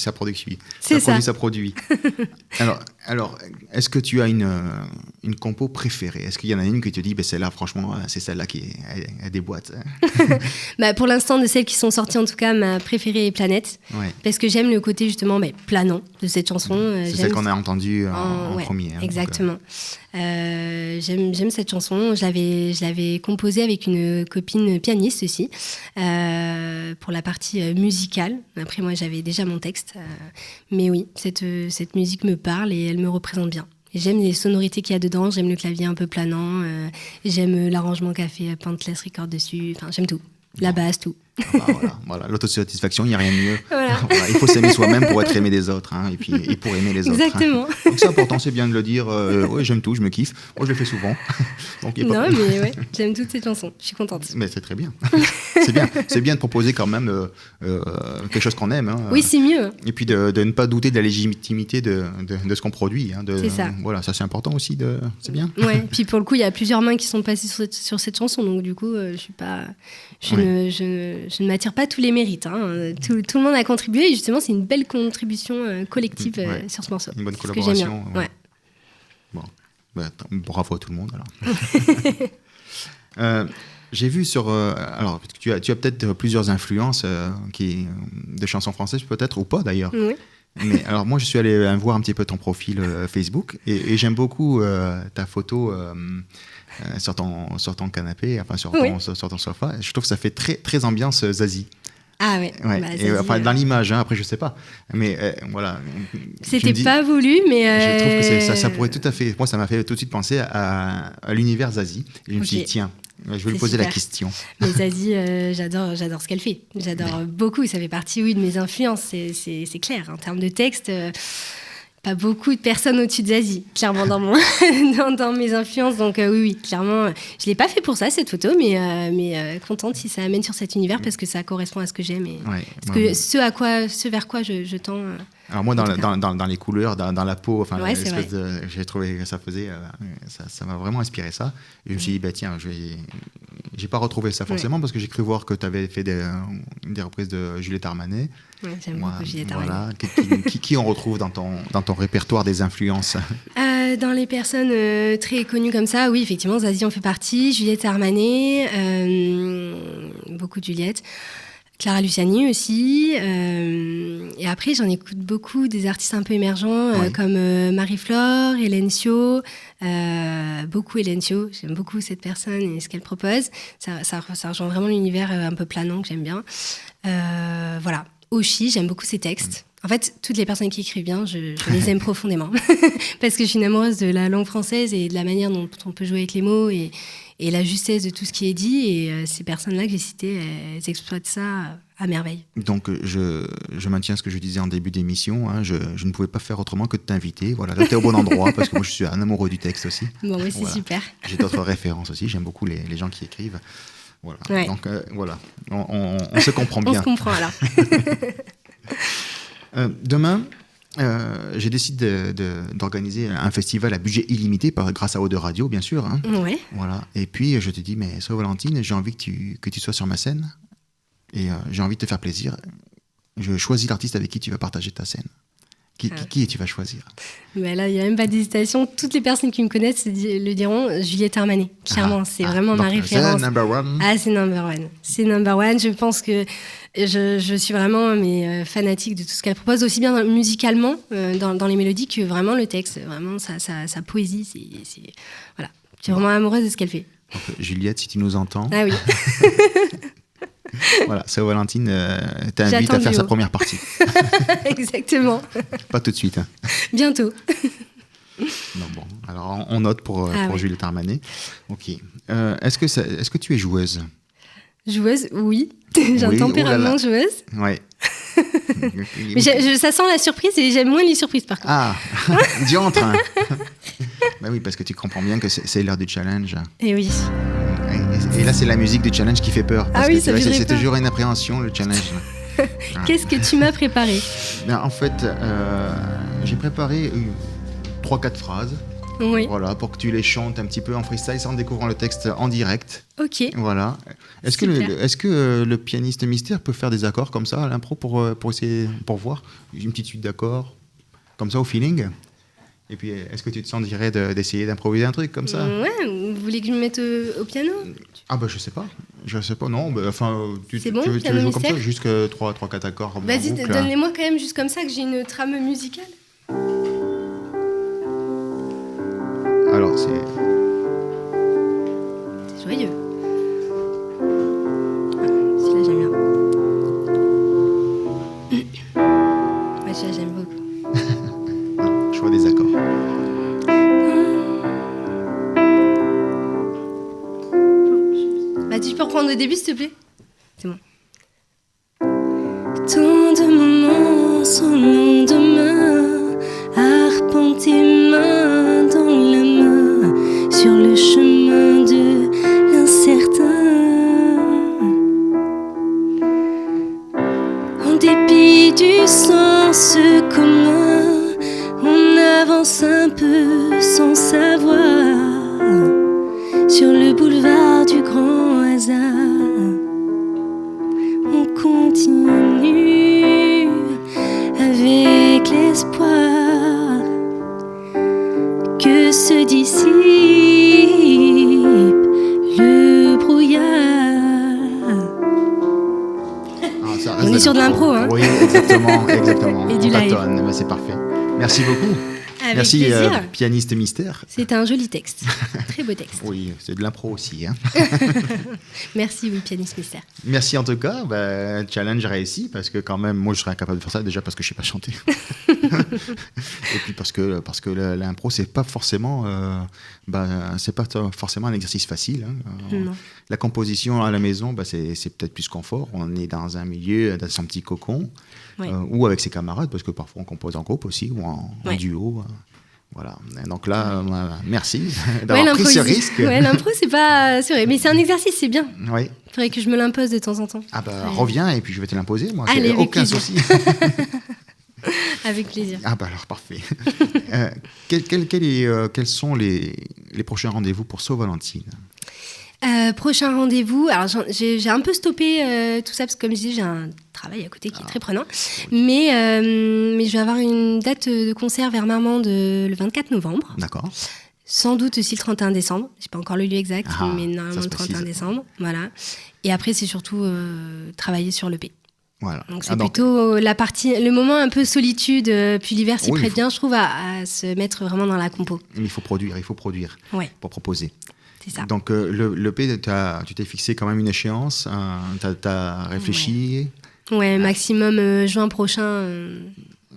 C'est ça. Ça produit. Alors, Alors, est-ce que tu as une compo préférée? Est-ce qu'il y en a une que tu te dis, celle-là, franchement, c'est celle-là qui a des boîtes? Pour l'instant, de celles qui sont sorties, en tout cas, ma préférée est Planète. Ouais. Parce que j'aime le côté, justement, planant de cette chanson. C'est celle qu'on a entendue en premier. Hein, exactement. J'aime cette chanson. Je l'avais composée avec une copine pianiste aussi, pour la partie musicale. Après, moi, j'avais déjà mon texte. Mais oui, cette musique me parle et elle me représente bien. Et j'aime les sonorités qu'il y a dedans, j'aime le clavier un peu planant, j'aime l'arrangement qu'a fait Pantless Record dessus, enfin j'aime tout. La basse, tout. Voilà. L'autosatisfaction, il n'y a rien de mieux. Voilà. Il faut s'aimer soi-même pour être aimé des autres, hein, et pour aimer les autres. Exactement. Hein. Donc c'est important, c'est bien de le dire. Oui, j'aime tout, je me kiffe. Moi, je le fais souvent. Donc, mais ouais, j'aime toutes ces chansons. Je suis contente. Mais c'est très bien. C'est bien de proposer quand même quelque chose qu'on aime. Hein. Oui, c'est mieux. Et puis de ne pas douter de la légitimité de ce qu'on produit. Hein, c'est ça. Voilà, ça c'est important aussi. C'est bien. Ouais. Puis pour le coup, il y a plusieurs mains qui sont passées sur cette chanson, donc du coup, je ne m'attire pas tous les mérites. Hein. Tout le monde a contribué et justement, c'est une belle contribution collective sur ce morceau. Une bonne c'est collaboration. Ouais. Bon, bravo à tout le monde. Alors. J'ai vu sur... alors, tu as peut-être plusieurs influences de chansons françaises, peut-être, ou pas d'ailleurs. Oui. Mais alors, moi, je suis allé voir un petit peu ton profil Facebook et j'aime beaucoup ta photo sur ton canapé, enfin sur ton sofa. Je trouve que ça fait très, très ambiance Zazie. Ah ouais. Zazie, dans l'image, hein, après je sais pas, mais voilà. C'était pas voulu, mais je trouve que ça pourrait tout à fait. Moi, ça m'a fait tout de suite penser à l'univers Zazie. Et je me suis dit tiens, je vais lui poser la question. Mais Zazie, j'adore ce qu'elle fait. J'adore beaucoup. Ça fait partie, de mes influences. C'est clair. En termes de texte, pas beaucoup de personnes au-dessus de Zazie, clairement dans mes influences. Donc oui, clairement, je l'ai pas fait pour ça cette photo, mais contente si ça amène sur cet univers parce que ça correspond à ce que j'aime et ce vers quoi je tends. Alors moi, dans les couleurs, dans la peau, enfin, j'ai trouvé que ça faisait, ça m'a vraiment inspiré ça. Et je me suis dit, tiens, j'ai pas retrouvé ça forcément parce que j'ai cru voir que tu avais fait des reprises de Juliette Armanet. Ouais, j'aime beaucoup Juliette Armanet. Voilà. Qui on retrouve dans ton répertoire des influences? Dans les personnes très connues comme ça, oui, effectivement, Zazie en fait partie, Juliette Armanet, beaucoup de Juliette. Clara Luciani aussi. Et après, j'en écoute beaucoup des artistes un peu émergents comme Marie-Flore, Hélène Sio. Beaucoup Hélène Sio. J'aime beaucoup cette personne et ce qu'elle propose. Ça rejoint vraiment l'univers un peu planant que j'aime bien. Voilà. Oshi, j'aime beaucoup ses textes. En fait, toutes les personnes qui écrivent bien, je les aime profondément. Parce que je suis une amoureuse de la langue française et de la manière dont on peut jouer avec les mots et la justesse de tout ce qui est dit. Et ces personnes-là que j'ai citées, elles exploitent ça à merveille. Donc, je maintiens ce que je disais en début d'émission. Hein, je ne pouvais pas faire autrement que de t'inviter. Voilà, là, tu es au bon endroit parce que moi, je suis un amoureux du texte aussi. Bon, oui, c'est super. J'ai d'autres références aussi. J'aime beaucoup les gens qui écrivent. Voilà. Ouais. Donc, voilà, on se comprend bien. On se comprend, alors. Demain, j'ai décidé d'organiser un festival à budget illimité grâce à Eau de Radio, bien sûr. Hein. Ouais. Voilà. Et puis, je te dis, mais Saint-Valentine, j'ai envie que tu sois sur ma scène et j'ai envie de te faire plaisir. Je choisis l'artiste avec qui tu vas partager ta scène. Qui tu vas choisir? Mais là, il n'y a même pas d'hésitation. Toutes les personnes qui me connaissent le diront, Juliette Armanet. Clairement, c'est vraiment ma référence. C'est number one. Ah, c'est number one. C'est number one. Je pense que je suis vraiment fanatique de tout ce qu'elle propose, aussi bien musicalement, dans les mélodies, que vraiment le texte. Vraiment, sa poésie, voilà. Je suis vraiment amoureuse de ce qu'elle fait. Donc, Juliette, si tu nous entends... Ah oui. Voilà, Saint-Valentine t'invite à faire sa première partie. Exactement. Pas tout de suite. Hein. Bientôt. Non, bon, alors on note pour Juliette Armanet. Ok. Est-ce que tu es joueuse? Joueuse, oui. J'ai un tempérament joueuse. Ouais. Mais ça sent la surprise et j'aime moins les surprises par contre. Ah, diantre. Hein. Ben oui, parce que tu comprends bien que c'est l'heure du challenge. Et oui. Et là, c'est la musique du challenge qui fait peur. Parce que ça fait c'est toujours une appréhension, le challenge. Qu'est-ce que tu m'as préparé? En fait, j'ai préparé 3-4 phrases. Oui. Voilà, pour que tu les chantes un petit peu en freestyle sans découvrir le texte en direct. Ok. Voilà. Est-ce que le pianiste mystère peut faire des accords comme ça à l'impro pour essayer, pour voir une petite suite d'accords comme ça au feeling? Et puis, est-ce que tu te sentirais d'essayer d'improviser un truc comme ça? Ouais, vous voulez que je me mette au piano? Ah bah je sais pas, non, bah, enfin, C'est bon, tu veux piano jouer comme ça, mystère jusque 3-4 accords. en Vas-y, boucle. donne-les-moi quand même juste comme ça, que j'ai une trame musicale. Alors, c'est... C'est joyeux. Celui-là, j'aime bien. Ouais, celui-là, j'aime beaucoup. choix des accords. Bah, tu peux reprendre au début, s'il te plaît? C'est bon. Tant de moments sans lendemain, arpenter main dans la main sur le chemin de l'incertain. En dépit du sens commun, on avance un peu sans savoir sur le boulevard du grand hasard. On continue avec l'espoir que se dissipe le brouillard. Ah, ça reste On est sur de l'impro, hein? Oui, exactement. Et du On live. tâtonne, bah, c'est parfait. Merci beaucoup. Avec Merci, plaisir. pianiste mystère. C'est un joli texte. Très beau texte. Oui, c'est de l'impro aussi. Hein. Merci, oui, pianiste mystère. Merci en tout cas. Bah, challenge réussi parce que quand même, moi je serais incapable de faire ça déjà parce que je sais pas chanter. Et puis parce que l'impro c'est pas forcément un exercice facile. Hein. Non. La composition à la maison, c'est peut-être plus confort. On est dans un milieu, dans son petit cocon, Ouais. ou avec ses camarades parce que parfois on compose en groupe aussi ou en Ouais. duo. Voilà. Donc là, merci d'avoir pris ce risque. Ouais, l'impro, c'est pas. C'est vrai, mais c'est un exercice, c'est bien. Oui. Faudrait que je me l'impose de temps en temps. Ah bah Ouais. reviens et puis je vais te l'imposer. Moi, Allez, c'est avec aucun plaisir. souci. Avec plaisir. Ah bah alors parfait. Quels sont les prochains rendez-vous pour Saint-Valentine? Prochain rendez-vous. Alors, j'ai un peu stoppé tout ça parce que, comme je disais, j'ai un travail à côté qui est très prenant. Mais je vais avoir une date de concert vers Marmande le 24 novembre. D'accord. Sans doute aussi le 31 décembre. Je n'ai pas encore le lieu exact, Ah, mais ça normalement se le 31 précise. décembre. Voilà. Et après, c'est surtout travailler sur l'EP. Voilà. Donc, c'est Ah, plutôt le moment un peu solitude. Puis l'hiver s'y Oui, prête il faut- bien, je trouve, à se mettre vraiment dans la compo. il faut produire Ouais, pour proposer. c'est ça. Donc l'EP, tu t'es fixé quand même une échéance, t'as réfléchi. Ouais, maximum juin prochain.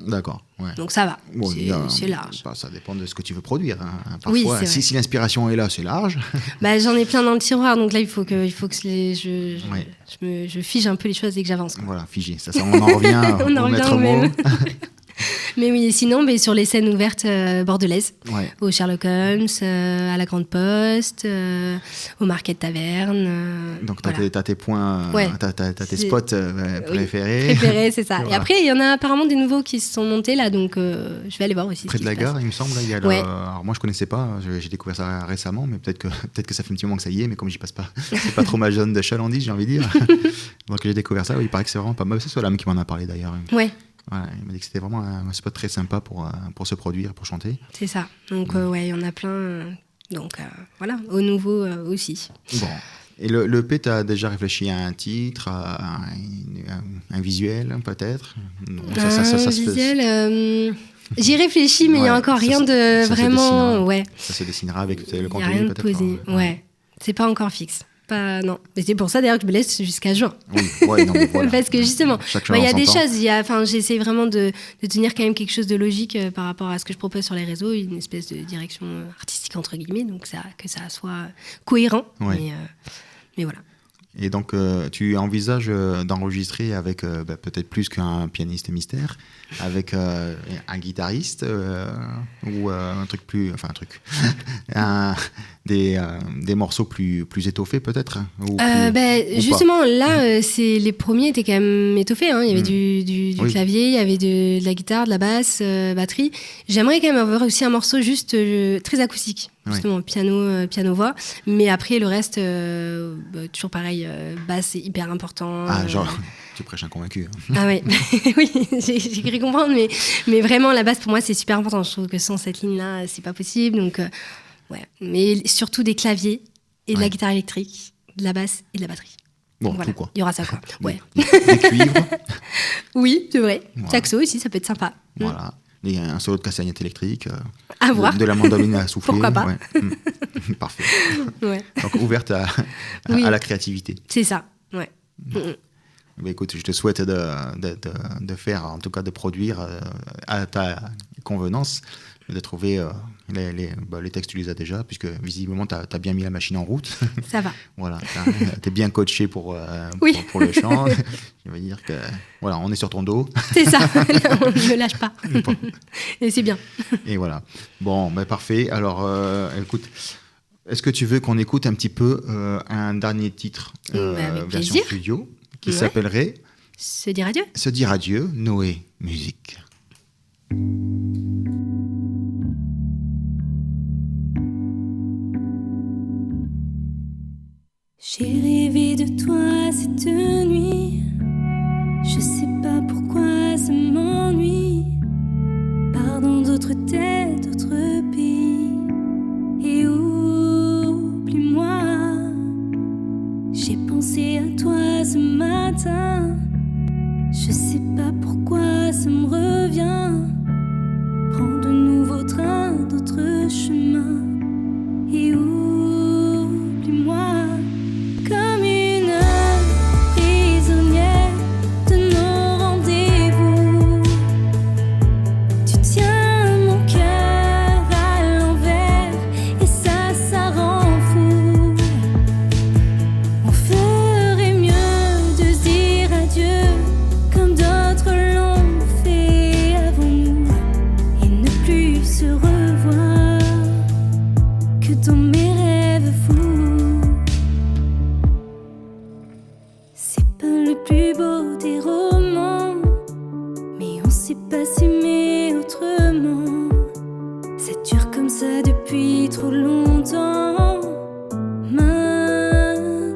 D'accord. Ouais. Donc ça va, Bon, c'est large. Ça dépend de ce que tu veux produire. Hein. Oui, Parfois, c'est vrai. si l'inspiration est là, c'est large. Bah, j'en ai plein dans le tiroir, donc là il faut que Ouais. je fige un peu les choses dès que j'avance, quoi. Voilà, figé. Ça, on en revient On en au revient maître au mot. même. Mais oui, sinon sur les scènes ouvertes bordelaises, Ouais. au Sherlock Holmes, à la Grande Poste, au Market Taverne. Donc t'as voilà. tes points, Ouais. t'as tes C'est- spots préférés. Préféré, c'est ça. Et Voilà. après, il y en a apparemment des nouveaux qui se sont montés là, donc je vais aller voir aussi. Près ce de qui la se passe. gare, il me semble, il y a Ouais. alors moi je connaissais pas, j'ai découvert ça récemment, mais peut-être que ça fait un petit moment que ça y est, mais comme j'y passe pas, c'est pas trop ma zone de chalandise, j'ai envie de dire. Donc j'ai découvert ça, il paraît que c'est vraiment pas mal. C'est Solam qui m'en a parlé d'ailleurs. Ouais, Voilà, il m'a dit que c'était vraiment un spot très sympa pour se produire, pour chanter. c'est ça. Donc ouais, il y en a plein. Donc voilà, au nouveau aussi. Bon. Et le P, t'as déjà réfléchi à un titre, à un visuel peut-être? Non, ça se fait- visuel, j'y réfléchis, mais il n'y a Ouais, encore ça rien se- de ça se vraiment. dessinera. Ouais, Ça se dessinera avec le il n'y a contenu rien de peut-être. posé. Ouais, c'est pas encore fixe. Pas, non. Mais c'est pour ça d'ailleurs que je me laisse jusqu'à juin. Oui, ouais, non, mais voilà. Parce que justement, Chaque il y a chose en des son temps. choses, j'essaie vraiment de tenir quand même quelque chose de logique par rapport à ce que je propose sur les réseaux, une espèce de direction artistique entre guillemets, donc que ça soit cohérent. Ouais. Mais voilà. Et donc, tu envisages d'enregistrer avec peut-être plus qu'un pianiste mystère, avec un guitariste ou un truc plus, enfin un truc, des morceaux plus étoffés peut-être, ou ou justement, là, les premiers étaient quand même étoffés. Hein. Il y avait du Oui. clavier, il y avait de la guitare, de la basse, batterie. J'aimerais quand même avoir aussi un morceau juste très acoustique. justement, piano-voix. Mais après, le reste, toujours pareil, basse, c'est hyper important. Ah, genre, tu prêches un convaincu. Ah ouais, oui, j'ai cru comprendre, mais vraiment, la basse, pour moi, c'est super important. Je trouve que sans cette ligne-là, c'est pas possible. Donc, ouais. Mais surtout des claviers et de la guitare électrique, de la basse et de la batterie. Bon, voilà. tout quoi. Il y aura ça, quoi. Ouais. Des cuivres. Oui, c'est vrai. Voilà. Saxo aussi, ça peut être sympa. Voilà. Et un solo de castagnette électrique. À voir. De la mandoline à souffler. Pourquoi pas. Ouais. Parfait. Ouais. Donc ouverte à la créativité. C'est ça, ouais. Bah, écoute, je te souhaite de faire, en tout cas de produire à ta convenance, de trouver les textes, tu les as déjà, puisque visiblement, tu as bien mis la machine en route. Ça va. Voilà, tu es bien coaché pour le chant. Je veux dire que, voilà, on est sur ton dos. C'est ça, on ne lâche pas. Et c'est bien. Et voilà. Bon, bah, parfait. Alors, écoute, est-ce que tu veux qu'on écoute un petit peu un dernier titre avec version plaisir. studio qui s'appellerait Se dire adieu. Se dire adieu, Noé Musique. J'ai rêvé de toi cette nuit. Je sais pas pourquoi ça m'ennuie. Pars dans d'autres têtes, d'autres pays. Et oublie-moi. J'ai pensé à toi ce matin. Je sais pas pourquoi ça me revient. Prends de nouveaux trains, d'autres chemins. Et oublie-moi. Comme une prisonnière de nos rendez-vous. Tu tiens mon cœur à l'envers et ça rend fou. On ferait mieux de se dire adieu comme d'autres l'ont fait avant nous et ne plus se revoir que dans mes rêves fous. C'est pas le plus beau des romans, mais on sait pas s'aimer autrement. Ça dure comme ça depuis trop longtemps. Maintenant,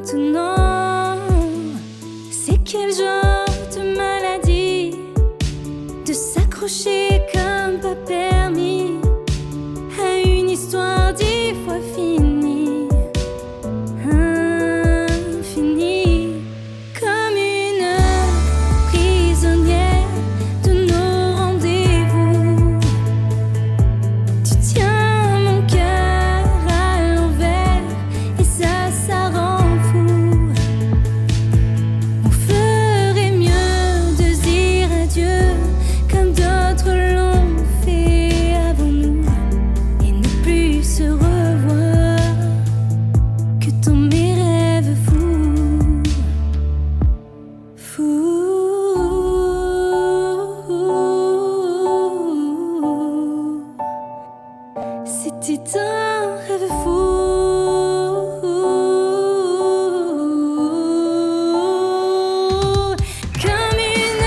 c'est quel genre de maladie de s'accrocher comme pas permis à une histoire 10 fois finie, infinie. Comme une prisonnière de nos rendez-vous. Tu tiens mon cœur à l'envers et ça rend fou. On ferait mieux de se dire adieu comme d'autres l'ont fait avant nous et ne plus se revoir que dans mes rêves fous. C'était un rêve fou. Comme une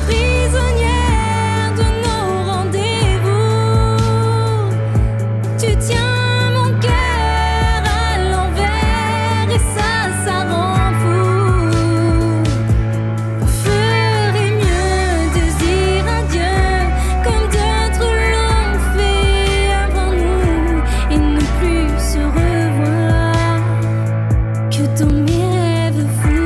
prisonnière de nos rendez-vous. Tu tiens mon cœur à l'envers et ça rend fou. On ferait mieux de se dire adieu comme d'autres l'ont fait avant nous et ne plus se revoir que dans mes rêves fous.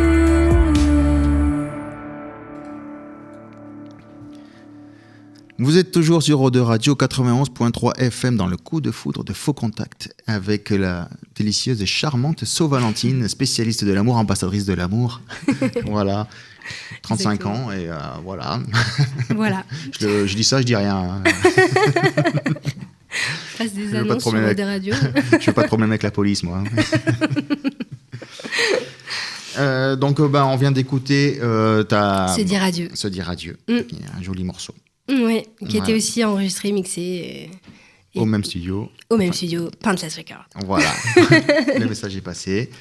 Vous êtes toujours sur Eau de Radio 91.3 FM dans le coup de foudre de Faux Contact avec la délicieuse et charmante Saut-Valentine, spécialiste de l'amour, ambassadrice de l'amour. Voilà, 35 Exactement. ans et voilà. Voilà. Je dis ça, je dis rien. Hein. Je passe des veux pas de annonces sur problème des radios. Je veux pas de problème avec la police, moi. Donc, on vient d'écouter ta... Se dire adieu. Se dire adieu. Mm. Qui est un joli morceau. Ouais, qui était Ouais. aussi enregistré, mixé et Au même studio. au même studio, Pantless Records. Voilà. Le message est passé.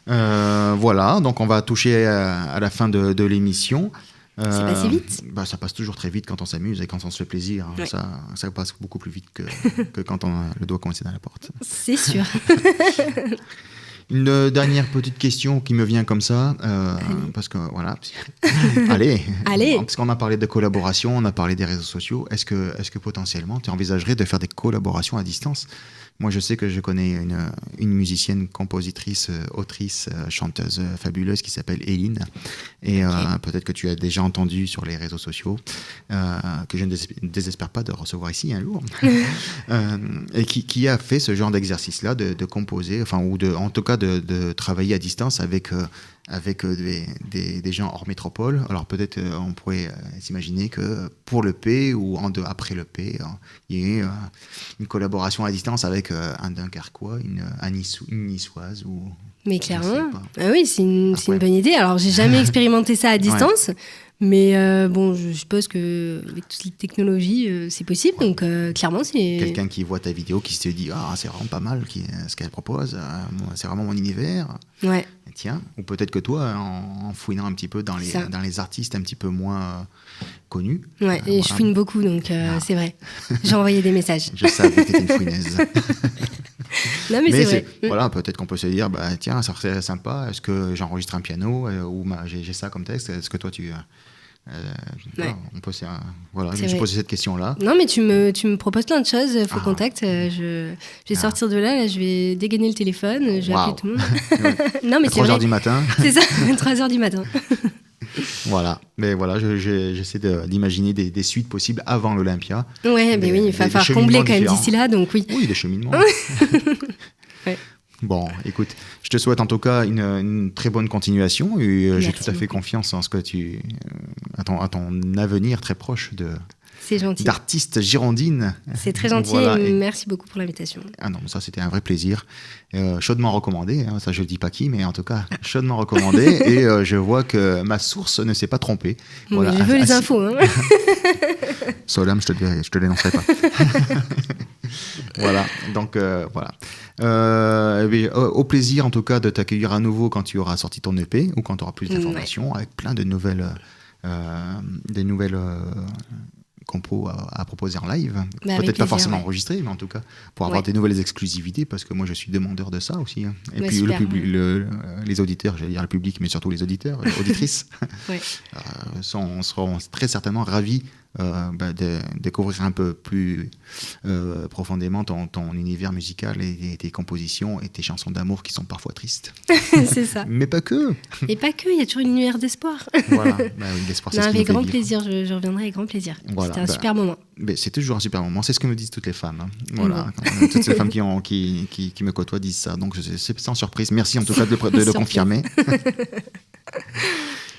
Voilà. Voilà, donc on va toucher à la fin de l'émission. C'est passé vite. Ça passe toujours très vite quand on s'amuse et quand on se fait plaisir. Ouais. Ça passe beaucoup plus vite que quand on a le doigt coincé dans la porte. C'est sûr. Une dernière petite question qui me vient comme ça, parce que voilà. Allez. Parce qu'on a parlé de collaboration, on a parlé des réseaux sociaux. Est-ce que potentiellement tu envisagerais de faire des collaborations à distance ? Moi, je sais que je connais une musicienne, compositrice, autrice, chanteuse fabuleuse qui s'appelle Éline. Et peut-être que tu as déjà entendu sur les réseaux sociaux, que je ne désespère pas de recevoir ici un jour, et qui a fait ce genre d'exercice-là, de composer, en tout cas de travailler à distance avec des gens hors métropole. Alors peut-être on pourrait s'imaginer que pour l'EP ou après l'EP, il y ait une collaboration à distance avec un Dunkerquois, une Niçoise ou... Mais clairement, oui, c'est une bonne idée. Alors j'ai jamais expérimenté ça à distance, mais je suppose qu'avec toutes les technologies, c'est possible. Ouais. Donc clairement, c'est... Quelqu'un qui voit ta vidéo, qui se dit « Ah, c'est vraiment pas mal ce qu'elle propose, c'est vraiment mon univers ». Ouais. Tiens, ou peut-être que toi, en fouinant un petit peu dans les artistes un petit peu moins connus. Ouais, et je fouine beaucoup, donc c'est vrai. J'ai envoyé des messages. Je savais que tu étais une fouineuse. Non, mais c'est vrai. Voilà, peut-être qu'on peut se dire, tiens, ça serait sympa, est-ce que j'enregistre un piano ou j'ai ça comme texte, est-ce que toi tu... on peut, je me suis posé cette question-là. Non, mais tu me proposes plein de choses. Faut contact. Je vais sortir de là, je vais dégainer le téléphone. Je vais appeler tout le monde. Non, mais c'est 3h du matin. C'est ça, 3h du matin. Voilà. Mais voilà, j'essaie d'imaginer des suites possibles avant l'Olympia. Ouais, mais oui, il va falloir combler quand même d'ici là, donc oui. Oui, des cheminements. Ouais. Bon, écoute, je te souhaite en tout cas une très bonne continuation et j'ai tout à fait confiance en ce que à ton avenir très proche c'est gentil. D'artiste girondine. C'est très gentil, voilà, et merci beaucoup pour l'invitation. Ah non, ça c'était un vrai plaisir. Chaudement recommandé, ça je ne dis pas qui, mais en tout cas, chaudement recommandé. Et je vois que ma source ne s'est pas trompée. Oui, voilà. Je veux les infos. Hein. Solam, je te dénoncerai pas. Voilà, donc voilà. Au plaisir en tout cas de t'accueillir à nouveau quand tu auras sorti ton EP ou quand tu auras plus d'informations avec plein de nouvelles compos à proposer en live. Peut-être pas forcément enregistré, mais en tout cas pour avoir des nouvelles exclusivités, parce que moi je suis demandeur de ça aussi. Hein. Et puis les auditeurs, j'allais dire le public, mais surtout les auditeurs, les auditrices, seront très certainement ravis de découvrir un peu plus profondément ton univers musical et tes compositions et tes chansons d'amour qui sont parfois tristes. C'est ça. Mais pas que. Et pas que, il y a toujours une lueur d'espoir. Voilà, oui, l'espoir, c'est ce qui avec nous grand fait plaisir, je reviendrai avec grand plaisir. Voilà, c'était un super moment. Mais c'est toujours un super moment, c'est ce que me disent toutes les femmes. Hein. Voilà, toutes les femmes qui me côtoient disent ça, donc c'est sans surprise. Merci en tout cas de le confirmer.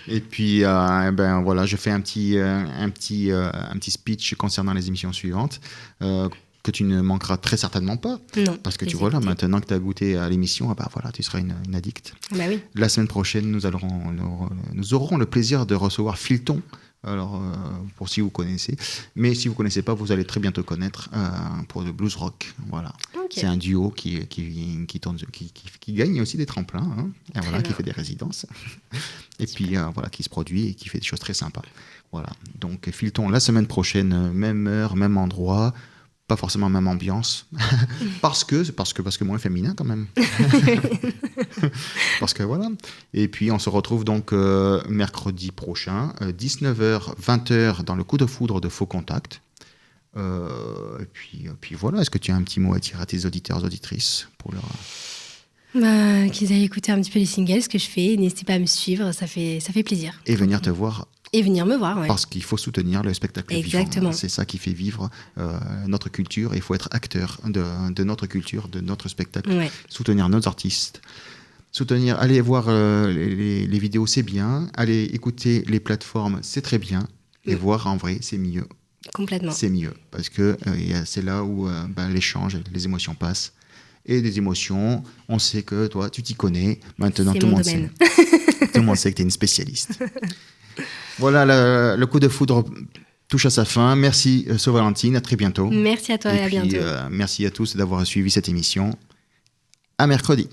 Et puis, voilà, je fais un petit speech concernant les émissions suivantes, que tu ne manqueras très certainement pas. Non. Parce que tu vois, là, maintenant que tu as goûté à l'émission, voilà, tu seras une addicte. Bah oui. La semaine prochaine, nous aurons le plaisir de recevoir Filton. Alors, pour si vous connaissez. Mais si vous ne connaissez pas, vous allez très bientôt connaître pour le blues rock. Voilà. Okay. C'est un duo qui gagne aussi des tremplins, hein, et voilà, qui fait des résidences. Et puis, voilà, qui se produit et qui fait des choses très sympas. Voilà. Donc, Filton, la semaine prochaine, même heure, même endroit. Pas forcément même ambiance, parce que moins féminin quand même. Parce que voilà. Et puis on se retrouve donc mercredi prochain, 19h, 20h dans le coup de foudre de Faux Contact. Et puis voilà, est-ce que tu as un petit mot à dire à tes auditeurs, auditrices pour leur... qu'ils aillent écouter un petit peu les singles, ce que je fais. N'hésitez pas à me suivre, ça fait plaisir. Et venir te voir. Et venir me voir, ouais. Parce qu'il faut soutenir le spectacle Exactement. vivant. C'est ça qui fait vivre notre culture. Et il faut être acteur de notre culture, de notre spectacle. Ouais. Soutenir nos artistes. Aller voir les vidéos, c'est bien. Aller écouter les plateformes, c'est très bien. Et voir en vrai, c'est mieux. Complètement. C'est mieux. Parce que c'est là où l'échange, les émotions passent. Et des émotions, on sait que toi, tu t'y connais. Maintenant, tout le monde sait. Tout le monde sait que tu es une spécialiste. Voilà, le coup de foudre touche à sa fin. Merci Valentine, à très bientôt. Merci à toi et à bientôt. Merci à tous d'avoir suivi cette émission. À mercredi.